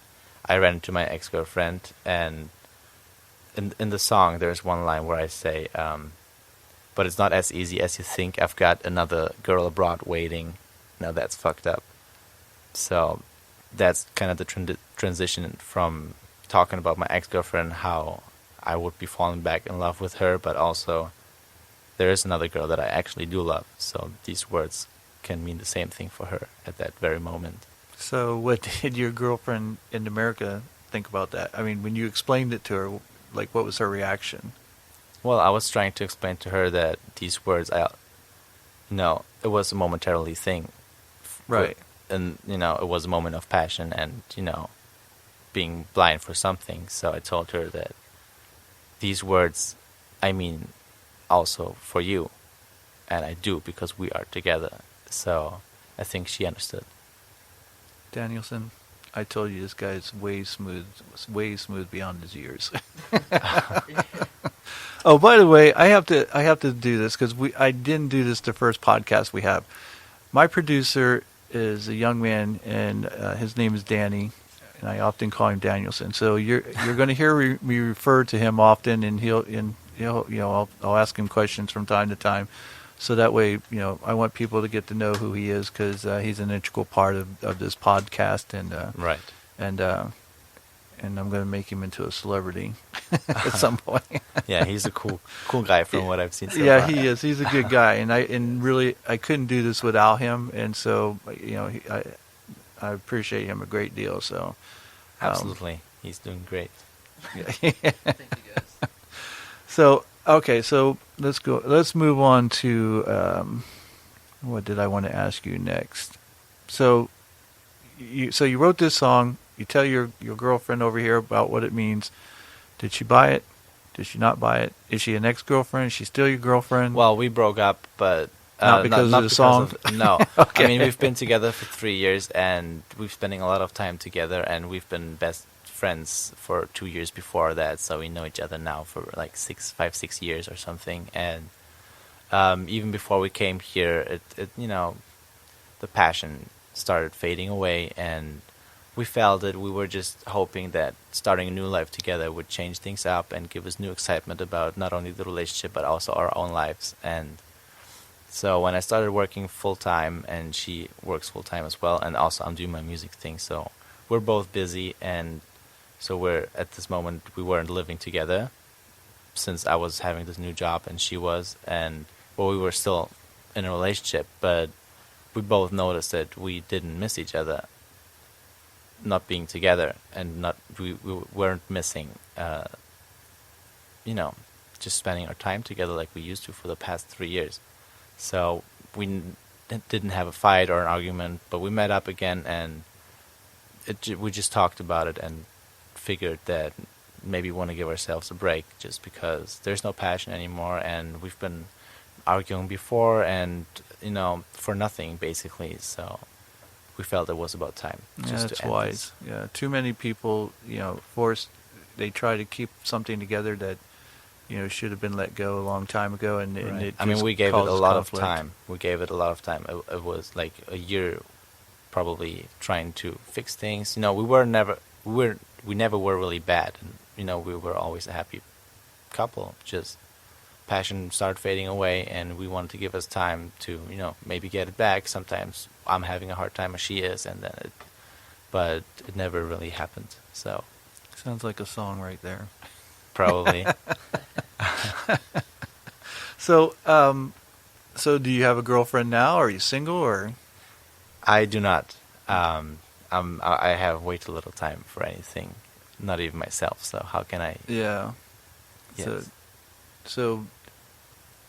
I ran into my ex-girlfriend, and in the song, there's one line where I say, but it's not as easy as you think, I've got another girl abroad waiting. Now that's fucked up. So that's kind of the transition from talking about my ex-girlfriend, how I would be falling back in love with her, but also there is another girl that I actually do love. So these words can mean the same thing for her at that very moment. So what did your girlfriend in America think about that? I mean, when you explained it to her, like, what was her reaction? Well, I was trying to explain to her that these words, it was a momentarily thing. Right. And, it was a moment of passion and, being blind for something. So I told her that these words, I mean also for you. And I do, because we are together. So I think she understood. Danielson, I told you this guy's way smooth beyond his years. Oh, by the way, I have to do this because I didn't do this the first podcast we have. My producer is a young man, and his name is Danny, and I often call him Danielson. So you're going to hear me refer to him often, and I'll ask him questions from time to time. So that way, I want people to get to know who he is because he's an integral part of this podcast, and Right. And I'm going to make him into a celebrity at some point. Yeah, he's a cool guy from what I've seen so Yeah, far. he is. He's a good guy, and really, I couldn't do this without him. And so, I appreciate him a great deal. So, Absolutely, he's doing great. Thank you, guys. So, okay, so let's go. Let's move on to what did I want to ask you next? So you wrote this song. You tell your girlfriend over here about what it means. Did she buy it? Did she not buy it? Is she an ex-girlfriend? Is she still your girlfriend? Well, we broke up, but not because of the song? No. Okay. I mean, we've been together for 3 years, and we've spending a lot of time together, and we've been best friends for 2 years before that, so we know each other now for like 6 years or something. And even before we came here, the passion started fading away, and we felt it. We were just hoping that starting a new life together would change things up and give us new excitement about not only the relationship but also our own lives. And so when I started working full-time, and she works full-time as well, and also I'm doing my music thing, so we're both busy, and so we're at this moment we weren't living together. since I was having this new job and she was, and well, we were still in a relationship, but we both noticed that we didn't miss each other, not being together, and we weren't missing, just spending our time together like we used to for the past 3 years. So we didn't have a fight or an argument, but we met up again, and we just talked about it and figured that maybe we want to give ourselves a break just because there's no passion anymore, and we've been arguing before and, for nothing basically. So we felt it was about time just that's to end wise. this. Yeah, too many people, they try to keep something together that, should have been let go a long time ago, and it just we gave it a causes lot conflict. of time. We gave it a lot of time. It was like a year, probably trying to fix things. We never were really bad, and we were always a happy couple. Just passion started fading away, and we wanted to give us time to, maybe get it back. Sometimes I'm having a hard time, as she is, but it never really happened. So Sounds like a song right there. probably. So, so do you have a girlfriend now? Or are you single, or? I do not. I have way too little time for anything, not even myself. So how can I? Yeah. Yes. So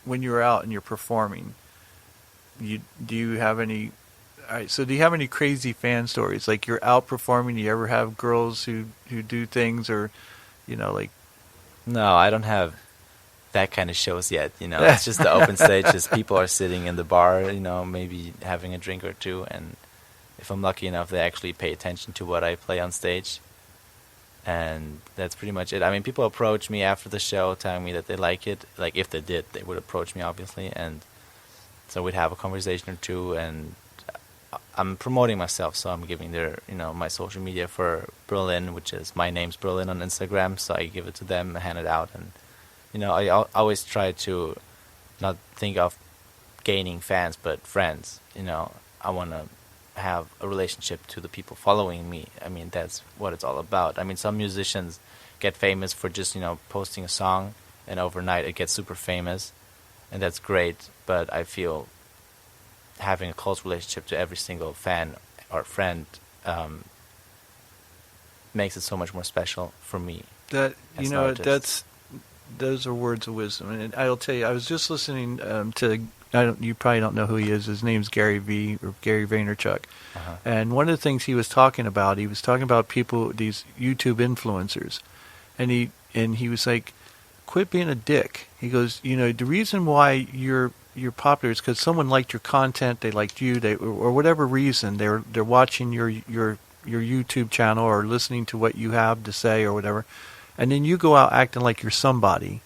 when you're out and you're performing, do you have any? All right. So do you have any crazy fan stories? Like you're out performing, do you ever have girls who do things, or, like? No, I don't have that kind of shows yet. It's just the open stage. Just people are sitting in the bar, maybe having a drink or two, and if I'm lucky enough, they actually pay attention to what I play on stage. And that's pretty much it. I mean, people approach me after the show telling me that they like it. Like, if they did, they would approach me, obviously. And so we'd have a conversation or two, and I'm promoting myself, so I'm giving their, my social media for Berlin, which is my name's Berlin on Instagram, so I give it to them, hand it out, and, I always try to not think of gaining fans, but friends. I want to have a relationship to the people following me. I mean, that's what it's all about. I mean, some musicians get famous for just, posting a song, and overnight it gets super famous, and that's great, but I feel having a close relationship to every single fan or friend makes it so much more special for me. That as an artist. Those are words of wisdom, and I'll tell you, I was just listening to. You probably don't know who he is. His name's Gary V. or Gary Vaynerchuk, and one of the things he was talking about people, these YouTube influencers, and he was like, quit being a dick. He goes, the reason why you're popular is because someone liked your content, they liked you, or whatever reason they're watching your YouTube channel or listening to what you have to say or whatever, and then you go out acting like you're somebody,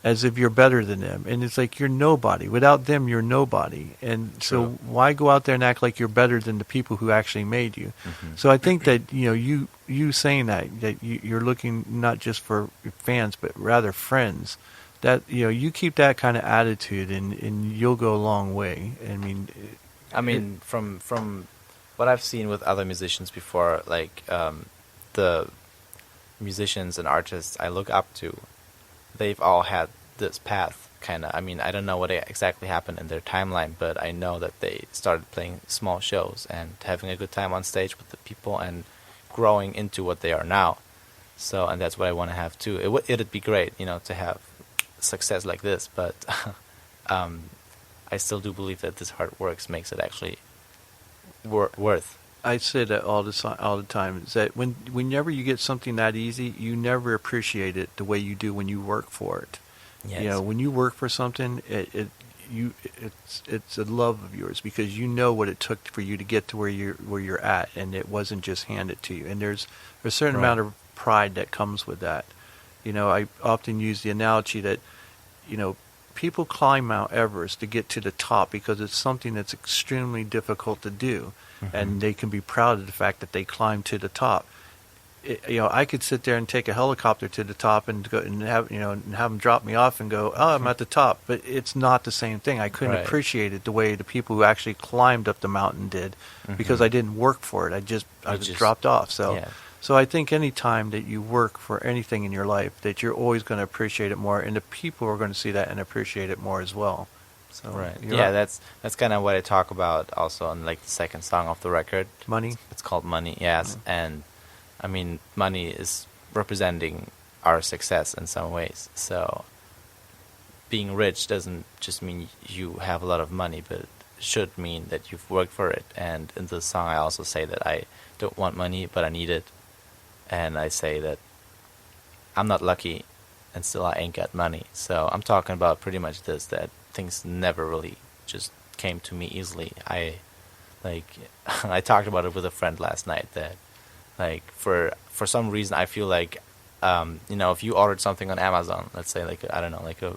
as if you're better than them, and it's like you're nobody. Without them, you're nobody, and so why go out there and act like you're better than the people who actually made you? Mm-hmm. So I think that you saying that you're looking not just for fans but rather friends. That you keep that kind of attitude, and you'll go a long way. I mean, from what I've seen with other musicians before, like the musicians and artists I look up to, they've all had this path, kind of. I mean, I don't know what exactly happened in their timeline, but I know that they started playing small shows and having a good time on stage with the people and growing into what they are now. So, and that's what I want to have too. It'd be great, to have success like this, but I still do believe that this hard work makes it actually worth. I say that all the time. Is that whenever you get something that easy, you never appreciate it the way you do when you work for it. Yes. When you work for something, it's a love of yours because you know what it took for you to get to where you're at, and it wasn't just handed to you. And there's a certain amount of pride that comes with that. I often use the analogy that, people climb Mount Everest to get to the top because it's something that's extremely difficult to do, and they can be proud of the fact that they climbed to the top. I could sit there and take a helicopter to the top and go and have them drop me off and go, oh, I'm at the top, but it's not the same thing. I couldn't appreciate it the way the people who actually climbed up the mountain did because I didn't work for it. I just dropped off. So So I think any time that you work for anything in your life, that you're always going to appreciate it more, and the people are going to see that and appreciate it more as well. So Right. you're Yeah, right. that's kind of what I talk about also on like the second song of the record. Money. It's called Money. Yes, and I mean money is representing our success in some ways. So being rich doesn't just mean you have a lot of money, but it should mean that you've worked for it. And in the song, I also say that I don't want money, but I need it. And I say that I'm not lucky, and still I ain't got money. So I'm talking about pretty much this, that things never really just came to me easily. I talked about it with a friend last night that like for some reason I feel like if you ordered something on Amazon, let's say like I don't know, like a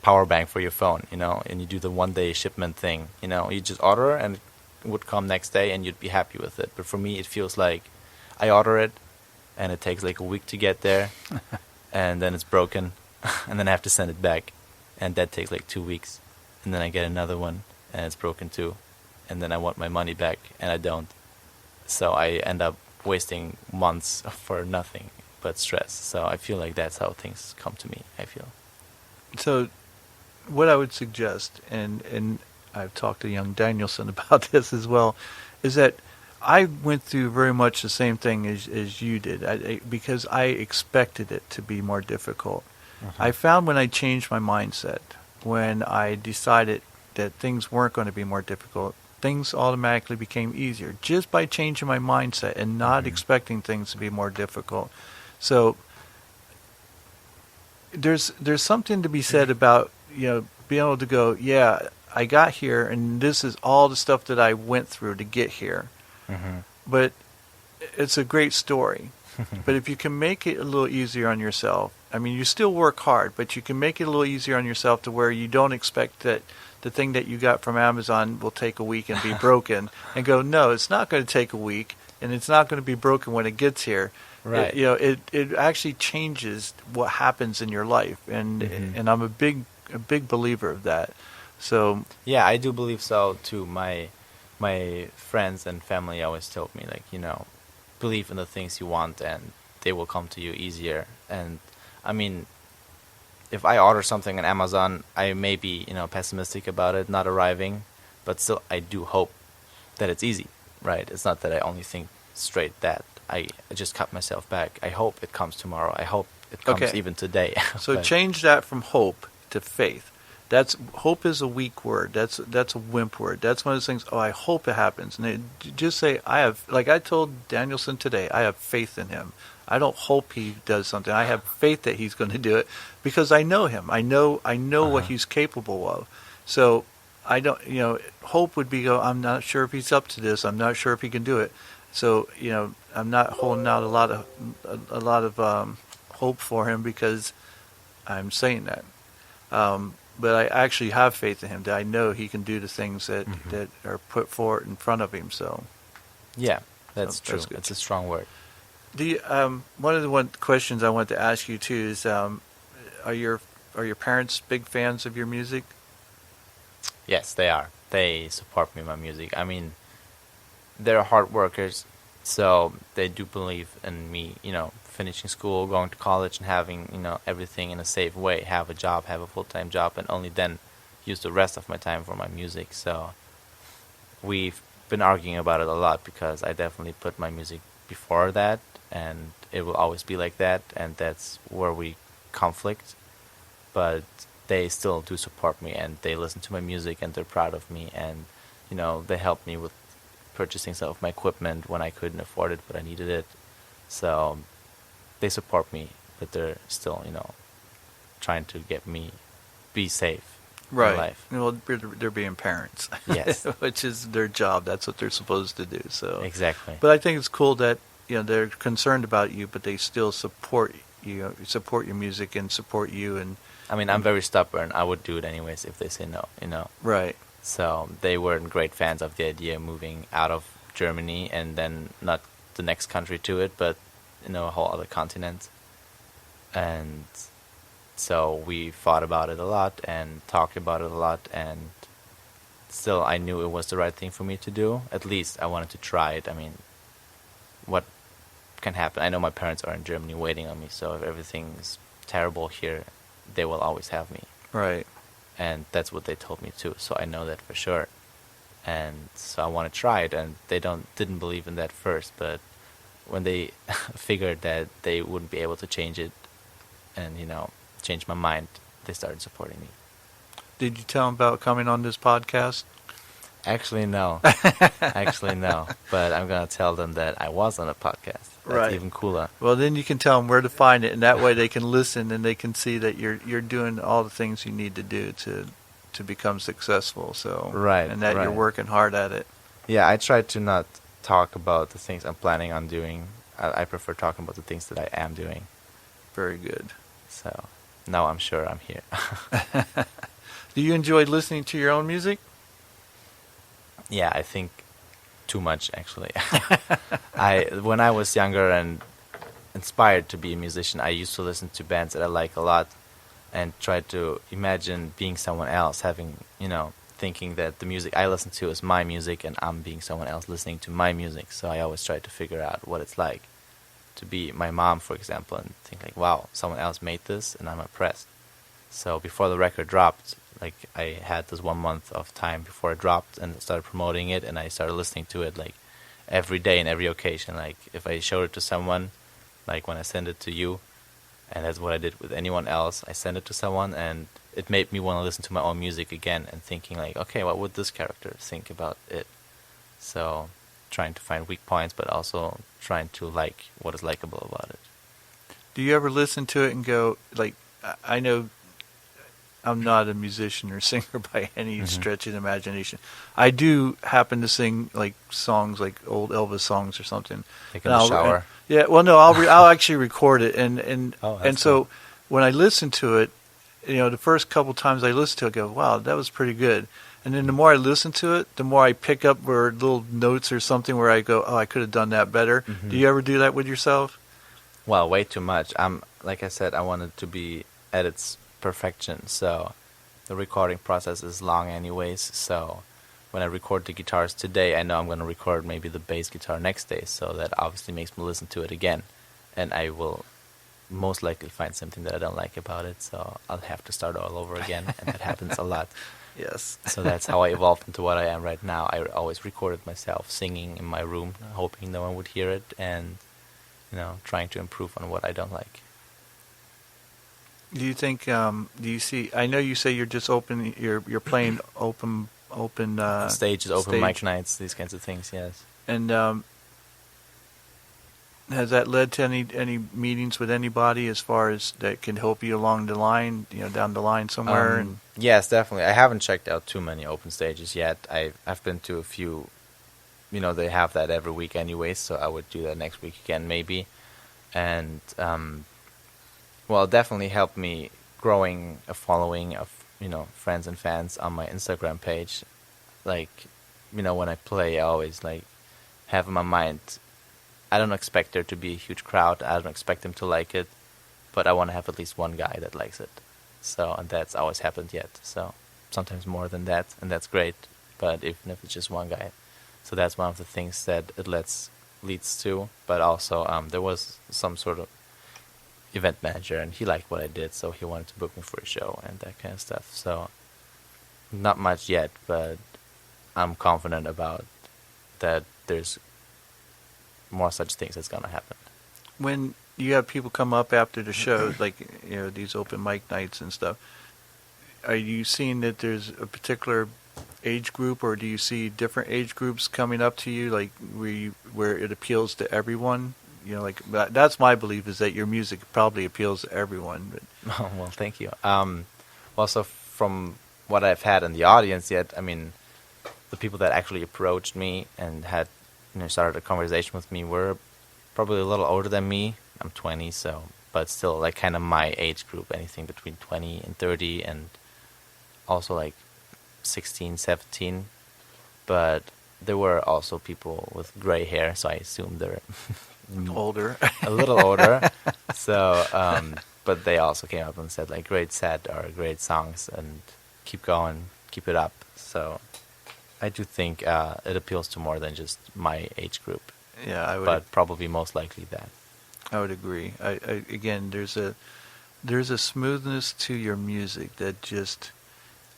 power bank for your phone, and you do the 1 day shipment thing, you just order and it would come next day and you'd be happy with it. But for me, it feels like I order it and it takes like a week to get there and then it's broken and then I have to send it back and that takes like 2 weeks and then I get another one and it's broken too and then I want my money back and I don't. So I end up wasting months for nothing but stress. So I feel like that's how things come to me, I feel. So what I would suggest, and I've talked to young Danielson about this as well, is that I went through very much the same thing as you did, because I expected it to be more difficult. I found when I changed my mindset, when I decided that things weren't going to be more difficult, things automatically became easier just by changing my mindset and not expecting things to be more difficult. So there's something to be said about being able to go, yeah, I got here and this is all the stuff that I went through to get here. But it's a great story. But if you can make it a little easier on yourself, I mean, you still work hard, but you can make it a little easier on yourself to where you don't expect that the thing that you got from Amazon will take a week and be broken, and go, no, it's not going to take a week, and it's not going to be broken when it gets here. Right. It actually changes what happens in your life, and I'm a big believer of that. So yeah, I do believe so too. My friends and family always told me, like, believe in the things you want and they will come to you easier. And I mean, if I order something on Amazon, I may be, pessimistic about it not arriving, but still I do hope that it's easy, right? It's not that I only think straight that. I just cut myself back. I hope it comes tomorrow. I hope it comes even today. So But- change that from hope to faith. Hope is a weak word. That's a wimp word. That's one of those things. Oh, I hope it happens. And just say, like I told Danielson today, I have faith in him. I don't hope he does something. I have faith that he's going to do it because I know him. I know what he's capable of. So I don't. Hope would be go. I'm not sure if he's up to this. I'm not sure if he can do it. So I'm not holding out a lot of hope for him because I'm saying that. But I actually have faith in him that I know he can do the things that are put forward in front of him. So yeah, that's So true. that's good. It's a strong word. One of the questions I wanted to ask you too is, are your parents big fans of your music? Yes, they are. They support me in my music. I mean, they're hard workers, so they do believe in me, finishing school, going to college, and having, everything in a safe way, have a job, have a full-time job, and only then use the rest of my time for my music. So we've been arguing about it a lot because I definitely put my music before that, and it will always be like that, and that's where we conflict. But they still do support me, and they listen to my music, and they're proud of me, and they help me with purchasing some of my equipment when I couldn't afford it, but I needed it. So they support me, but they're still, trying to get me be safe in life. Well, they're being parents. Yes. Which is their job. That's what they're supposed to do. So Exactly. But I think it's cool that they're concerned about you, but they still support you, support your music, and support you. And I mean, I'm very stubborn. I would do it anyways if they say no, Right. So they weren't great fans of the idea of moving out of Germany and then not the next country to it, but a whole other continent. And so we fought about it a lot and talked about it a lot, and still I knew it was the right thing for me to do. At least I wanted to try it. I mean, what can happen. I know my parents are in Germany waiting on me, so if everything's terrible here, they will always have me. Right. And that's what they told me too, so I know that for sure. And so I want to try it, and they didn't believe in that first, but when they figured that they wouldn't be able to change it and, change my mind, they started supporting me. Did you tell them about coming on this podcast? Actually, no. But I'm going to tell them that I was on a podcast. That's Right. even cooler. Well, then you can tell them where to find it, and that way they can listen and they can see that you're doing all the things you need to do to become successful. So Right, and that right. you're working hard at it. Yeah, I try to not talk about the things I'm planning on doing. I prefer talking about the things that I am doing. Very good. So now I'm sure I'm here. Do you enjoy listening to your own music? Yeah, I think too much, actually. When I was younger and inspired to be a musician, I used to listen to bands that I like a lot and try to imagine being someone else, thinking that the music I listen to is my music and I'm being someone else listening to my music. So I always try to figure out what it's like to be my mom, for example, and think like, wow, someone else made this and I'm impressed. So before the record dropped, I had this 1 month of time before it dropped and started promoting it, and I started listening to it every day and every occasion. If I showed it to someone, when I send it to you, and that's what I did with anyone else, I send it to someone and it made me want to listen to my own music again and thinking okay, what would this character think about it? So trying to find weak points, but also trying to like what is likable about it. Do you ever listen to it and go, I know I'm not a musician or singer by any stretch of the imagination. I do happen to sing songs like old Elvis songs or something. In the shower. I'll actually record it, and so cool. when I listen to it, the first couple times I listen to it, I go, wow, that was pretty good. And then the more I listen to it, the more I pick up where little notes or something where I go, oh, I could have done that better. Mm-hmm. Do you ever do that with yourself? Well, way too much. Like I said, I want it to be at its perfection, so the recording process is long anyways. So when I record the guitars today, I know I'm going to record maybe the bass guitar next day, so that obviously makes me listen to it again, and I will most likely find something that I don't like about it, so I'll have to start all over again, and that happens a lot. Yes. So that's how I evolved into what I am right now. I always recorded myself singing in my room, hoping no one would hear it, and trying to improve on what I don't like. Do you think? Do you see? I know you say you're just open. You're playing open Stages, open stage. mic nights, these kinds of things. Yes. And has that led to any meetings with anybody as far as that can help you along the line? Down the line somewhere. Yes, definitely. I haven't checked out too many open stages yet. I've been to a few. They have that every week anyway, so I would do that next week again maybe. And well, it definitely helped me growing a following of, friends and fans on my Instagram page. When I play, I always, have in my mind, I don't expect there to be a huge crowd. I don't expect them to like it, but I want to have at least one guy that likes it. So, and that's always happened yet. So, sometimes more than that, and that's great, but even if it's just one guy. So that's one of the things that it leads to, but also there was some sort of event manager, and he liked what I did, so he wanted to book me for a show and that kind of stuff. So not much yet, but I'm confident about that there's more such things that's going to happen. When you have people come up after the shows, these open mic nights and stuff, are you seeing that there's a particular age group, or do you see different age groups coming up to you, where it appeals to everyone? That's my belief, is that your music probably appeals to everyone. But. Oh, well, thank you. Also, from what I've had in the audience yet, the people that actually approached me and had, started a conversation with me were probably a little older than me. I'm 20, so, but still, kind of my age group, anything between 20 and 30, and also 16, 17. But there were also people with gray hair, so I assume they're older. A little older. So, but they also came up and said, great set or great songs, and keep going, keep it up. So I do think it appeals to more than just my age group. Yeah, I would. but probably most likely that. I would agree. Again, there's a smoothness to your music that just,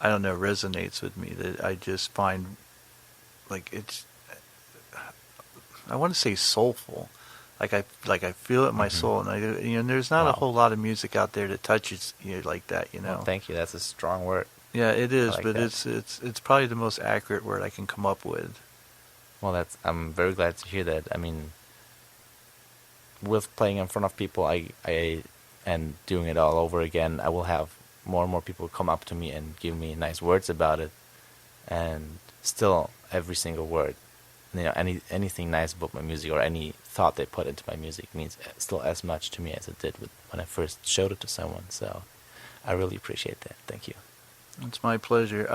I don't know, resonates with me. That I just find like it's, I want to say soulful. Like I feel it in my soul, and there's not a Wow. whole lot of music out there that touches you like that. Well, thank you. That's a strong word. Yeah, it is, like but that. it's probably the most accurate word I can come up with. Well, I'm very glad to hear that. I mean, with playing in front of people, I and doing it all over again, I will have more and more people come up to me and give me nice words about it, and still every single word, anything nice about my music or any thought they put into my music means still as much to me as it did when I first showed it to someone. So I really appreciate that. Thank you. It's my pleasure.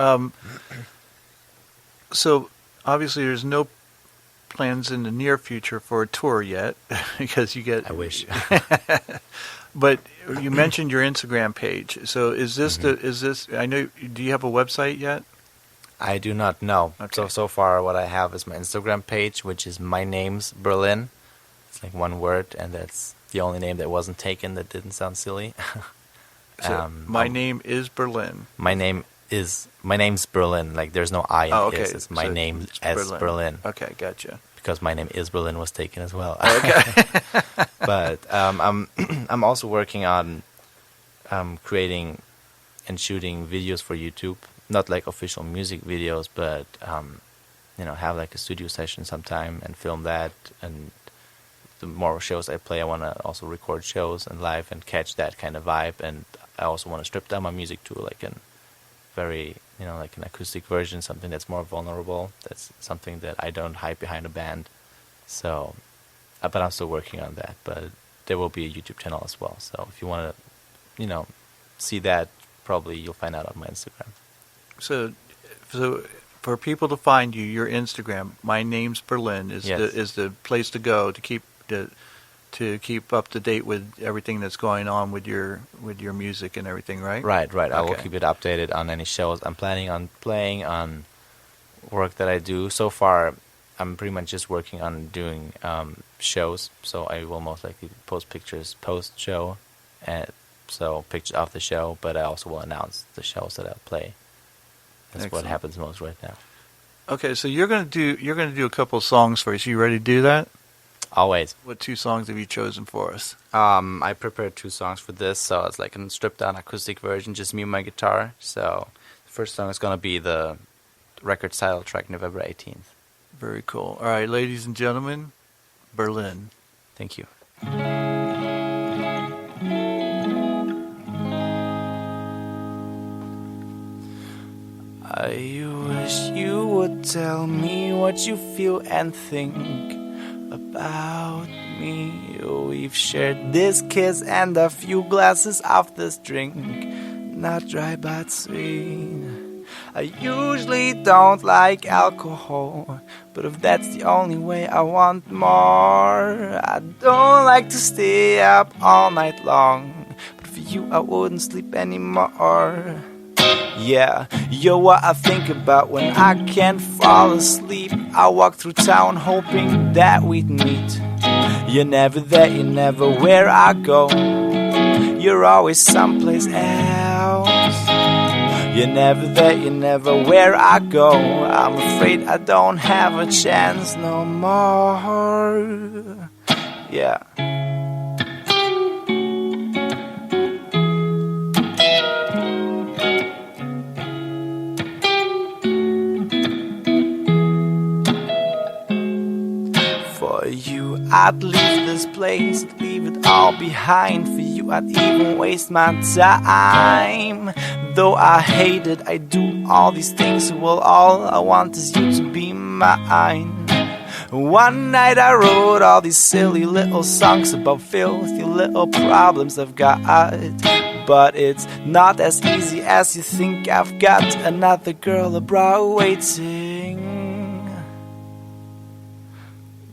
So obviously there's no plans in the near future for a tour yet because you get. I wish. But you mentioned your Instagram page. So is this I know, do you have a website yet? I do not know. Okay. So far what I have is my Instagram page, which is My Name's Berlin. It's like one word, and that's the only name that wasn't taken that didn't sound silly. So my name is Berlin. My name's Berlin. Like there's no I in Okay. this. It's my So name it's as Berlin. Okay, gotcha. Because my name is Berlin was taken as well. Okay. But I'm also working on creating and shooting videos for YouTube. Not like official music videos, but have like a studio session sometime and film that. And the more shows I play, I want to also record shows and live and catch that kind of vibe. And I also want to strip down my music to like an very, like an acoustic version, something that's more vulnerable. That's something that I don't hide behind a band. So, but I'm still working on that. But there will be a YouTube channel as well. So if you want to, see that, probably you'll find out on my Instagram. So for people to find you, your Instagram, My Name's Berlin, is Yes. the place to go to keep up to date with everything that's going on with your music and everything, right? Right. I will Okay. keep it updated on any shows I'm planning on playing, on work that I do. So far, I'm pretty much just working on doing shows. So I will most likely post pictures post-show, and so pictures of the show. But I also will announce the shows that I'll play. That's what Excellent. happens most right now. Okay, so you're gonna do a couple of songs for us. You ready to do that? Always. What 2 songs have you chosen for us? I prepared 2 songs for this, so it's like a stripped down acoustic version, just me and my guitar. So the first song is gonna be the record title track, November 18th. Very cool. All right, ladies and gentlemen, Berlin. Thank you. I wish you would tell me what you feel and think about me. We've shared this kiss and a few glasses of this drink, not dry but sweet. I usually don't like alcohol, but if that's the only way, I want more. I don't like to stay up all night long, but for you I wouldn't sleep anymore. Yeah, you're what I think about when I can't fall asleep. I walk through town hoping that we'd meet. You're never there, you're never where I go. You're always someplace else. You're never there, you're never where I go. I'm afraid I don't have a chance no more. Yeah. For you, I'd leave this place, leave it all behind. For you, I'd even waste my time. Though I hate it, I do all these things. Well, all I want is you to be mine. One night I wrote all these silly little songs about filthy little problems I've got. But it's not as easy as you think. I've got another girl abroad waiting.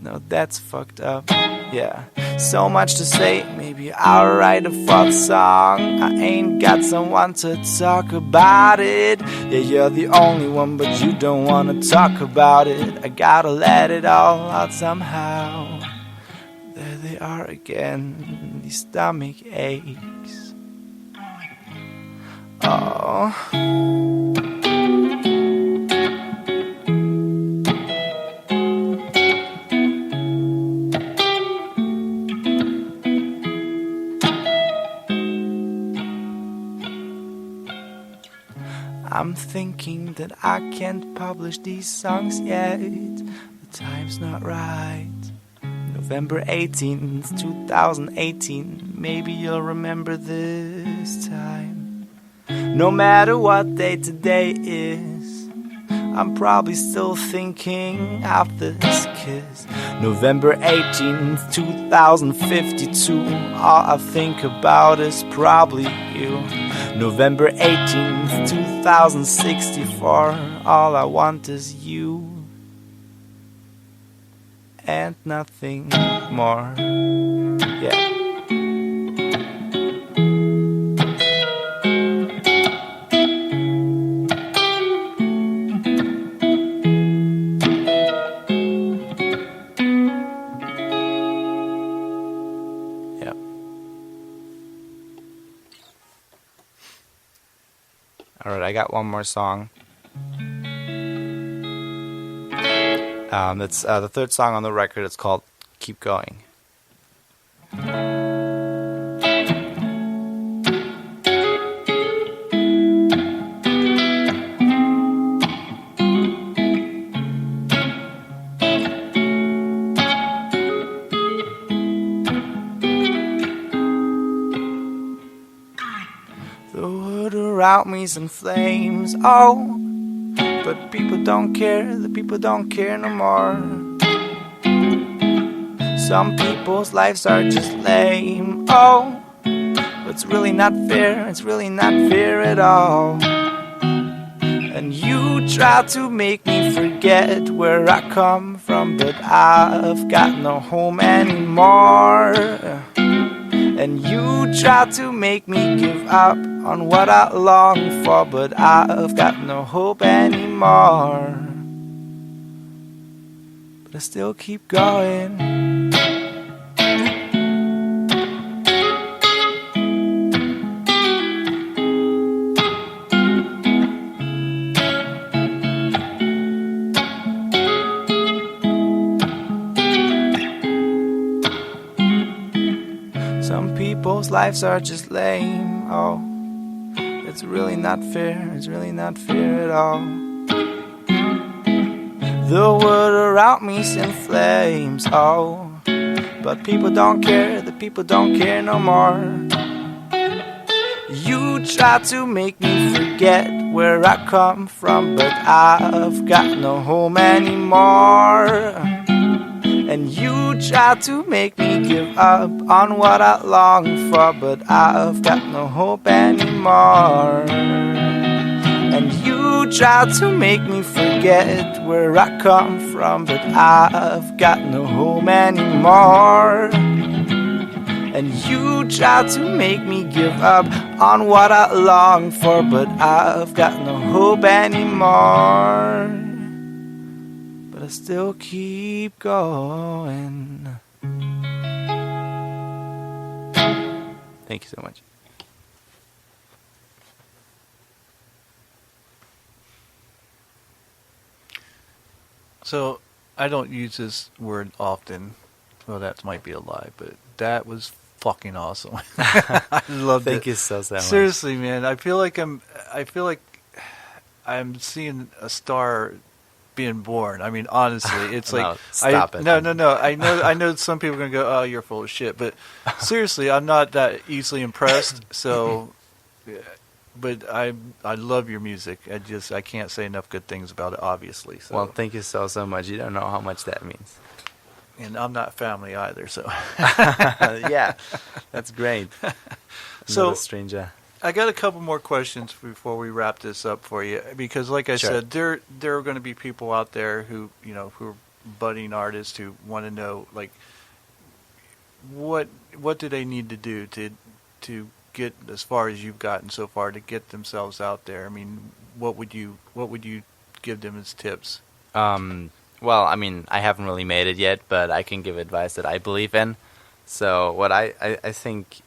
No, that's fucked up. Yeah. So much to say, maybe I'll write a folk song. I ain't got someone to talk about it. Yeah, you're the only one, but you don't wanna talk about it. I gotta let it all out somehow. There they are again, these stomach aches. Oh. I'm thinking that I can't publish these songs yet. The time's not right. November 18th, 2018. Maybe you'll remember this time. No matter what day today is, I'm probably still thinking of this kiss. November 18th, 2052. All I think about is probably you. November 18th, 2064. All I want is you and nothing more. Yeah. Alright, I got one more song. That's the third song on the record. It's called Keep Going. The wood around me's in flames, oh, but people don't care, the people don't care no more. Some people's lives are just lame, oh, but it's really not fair, it's really not fair at all. And you try to make me forget where I come from, but I've got no home anymore. And you try to make me give up on what I long for, but I've got no hope anymore. But I still keep going. Some people's lives are just lame, oh, it's really not fair, it's really not fair at all. The world around me's in flames, oh, but people don't care, the people don't care no more. You try to make me forget where I come from, but I've got no home anymore. And you try to make me give up on what I long for, but I've got no hope anymore. And you try to make me forget where I come from, but I've got no home anymore. And you try to make me give up on what I long for, but I've got no hope anymore. But I still keep going. Thank you so much. So, I don't use this word often. Well, that might be a lie, but that was fucking awesome. I loved it. Thank you so much. Seriously, man. I feel like I'm seeing a star being born. I mean, honestly, it's like stop it. No. I know some people are gonna go, "Oh, you're full of shit," but seriously, I'm not that easily impressed. So, but I love your music. I can't say enough good things about it. Obviously. So. Well, thank you so much. You don't know how much that means. And I'm not family either, so. Yeah, that's great. So, not a stranger. I got a couple more questions before we wrap this up for you, because, like I said, there are going to be people out there who budding artists who want to know, like, what do they need to do to get as far as you've gotten so far to get themselves out there? I mean, what would you give them as tips? Well, I mean, I haven't really made it yet, but I can give advice that I believe in. So what I think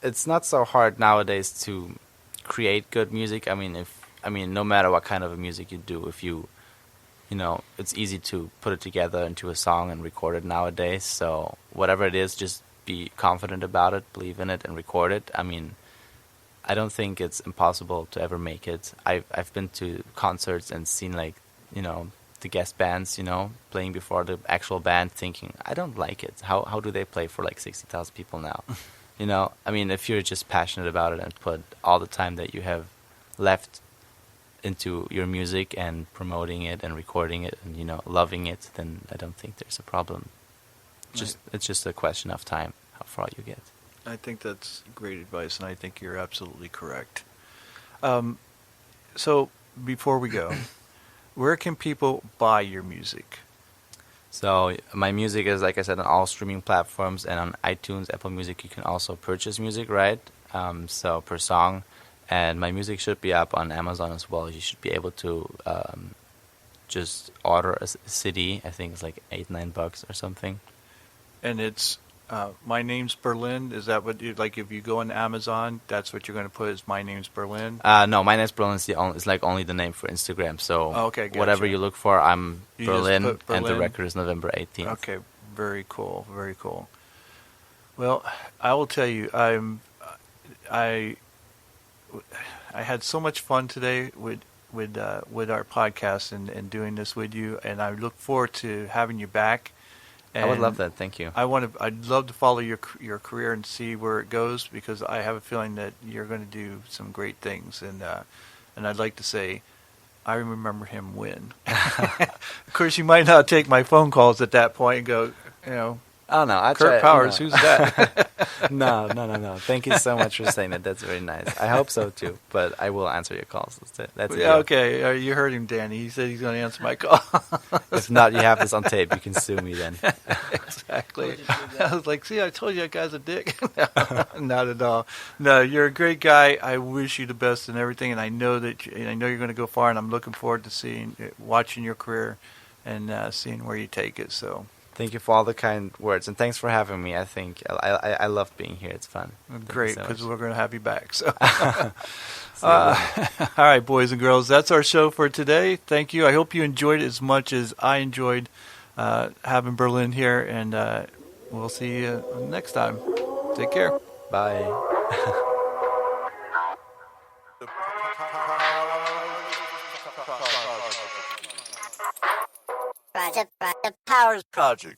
it's not so hard nowadays to create good music. I mean, no matter what kind of music you do, if you know, it's easy to put it together into a song and record it nowadays. So whatever it is, just be confident about it, believe in it, and record it. I mean, I don't think it's impossible to ever make it. I've been to concerts and seen, like, you know, the guest bands, you know, playing before the actual band, thinking, I don't like it. How do they play for like 60,000 people now? You know, I mean, if you're just passionate about it and put all the time that you have left into your music and promoting it and recording it and, you know, loving it, then I don't think there's a problem. It's just a question of time, how far you get. I think that's great advice, and I think you're absolutely correct. So before we go, where can people buy your music? So my music is, like I said, on all streaming platforms, and on iTunes, Apple Music, you can also purchase music, right? So per song. And my music should be up on Amazon as well. You should be able to just order a CD. I think it's like $8-9 or something. And it's My Name's Berlin. Is that what you like? If you go on Amazon, that's what you're going to put is My Name's Berlin. No, My Name's Berlin is it's like only the name for Instagram. So okay, gotcha. Whatever you look for, I'm Berlin, Berlin, and the record is November 18th. Okay, very cool, very cool. Well, I will tell you, I had so much fun today with our podcast and doing this with you, and I look forward to having you back. And I would love that. Thank you. I'd love to follow your career and see where it goes, because I have a feeling that you're going to do some great things, and I'd like to say, I remember him when. Of course, you might not take my phone calls at that point and go, you know, Oh no, Kurt Powers, who's that? No. Thank you so much for saying that. That's very nice. I hope so too, but I will answer your calls. That's it. Okay, you heard him, Danny. He said he's going to answer my call. If not, you have this on tape. You can sue me then. Exactly. I was like, see, I told you that guy's a dick. No, not at all. No, you're a great guy. I wish you the best in everything, and I know you're going to go far, and I'm looking forward to watching your career and seeing where you take it. So. Thank you for all the kind words, and thanks for having me. I think I love being here. It's fun. Great, because we're going to have you back. So, all right, boys and girls, that's our show for today. Thank you. I hope you enjoyed it as much as I enjoyed having Berlin here, and we'll see you next time. Take care. Bye. The Powers Project.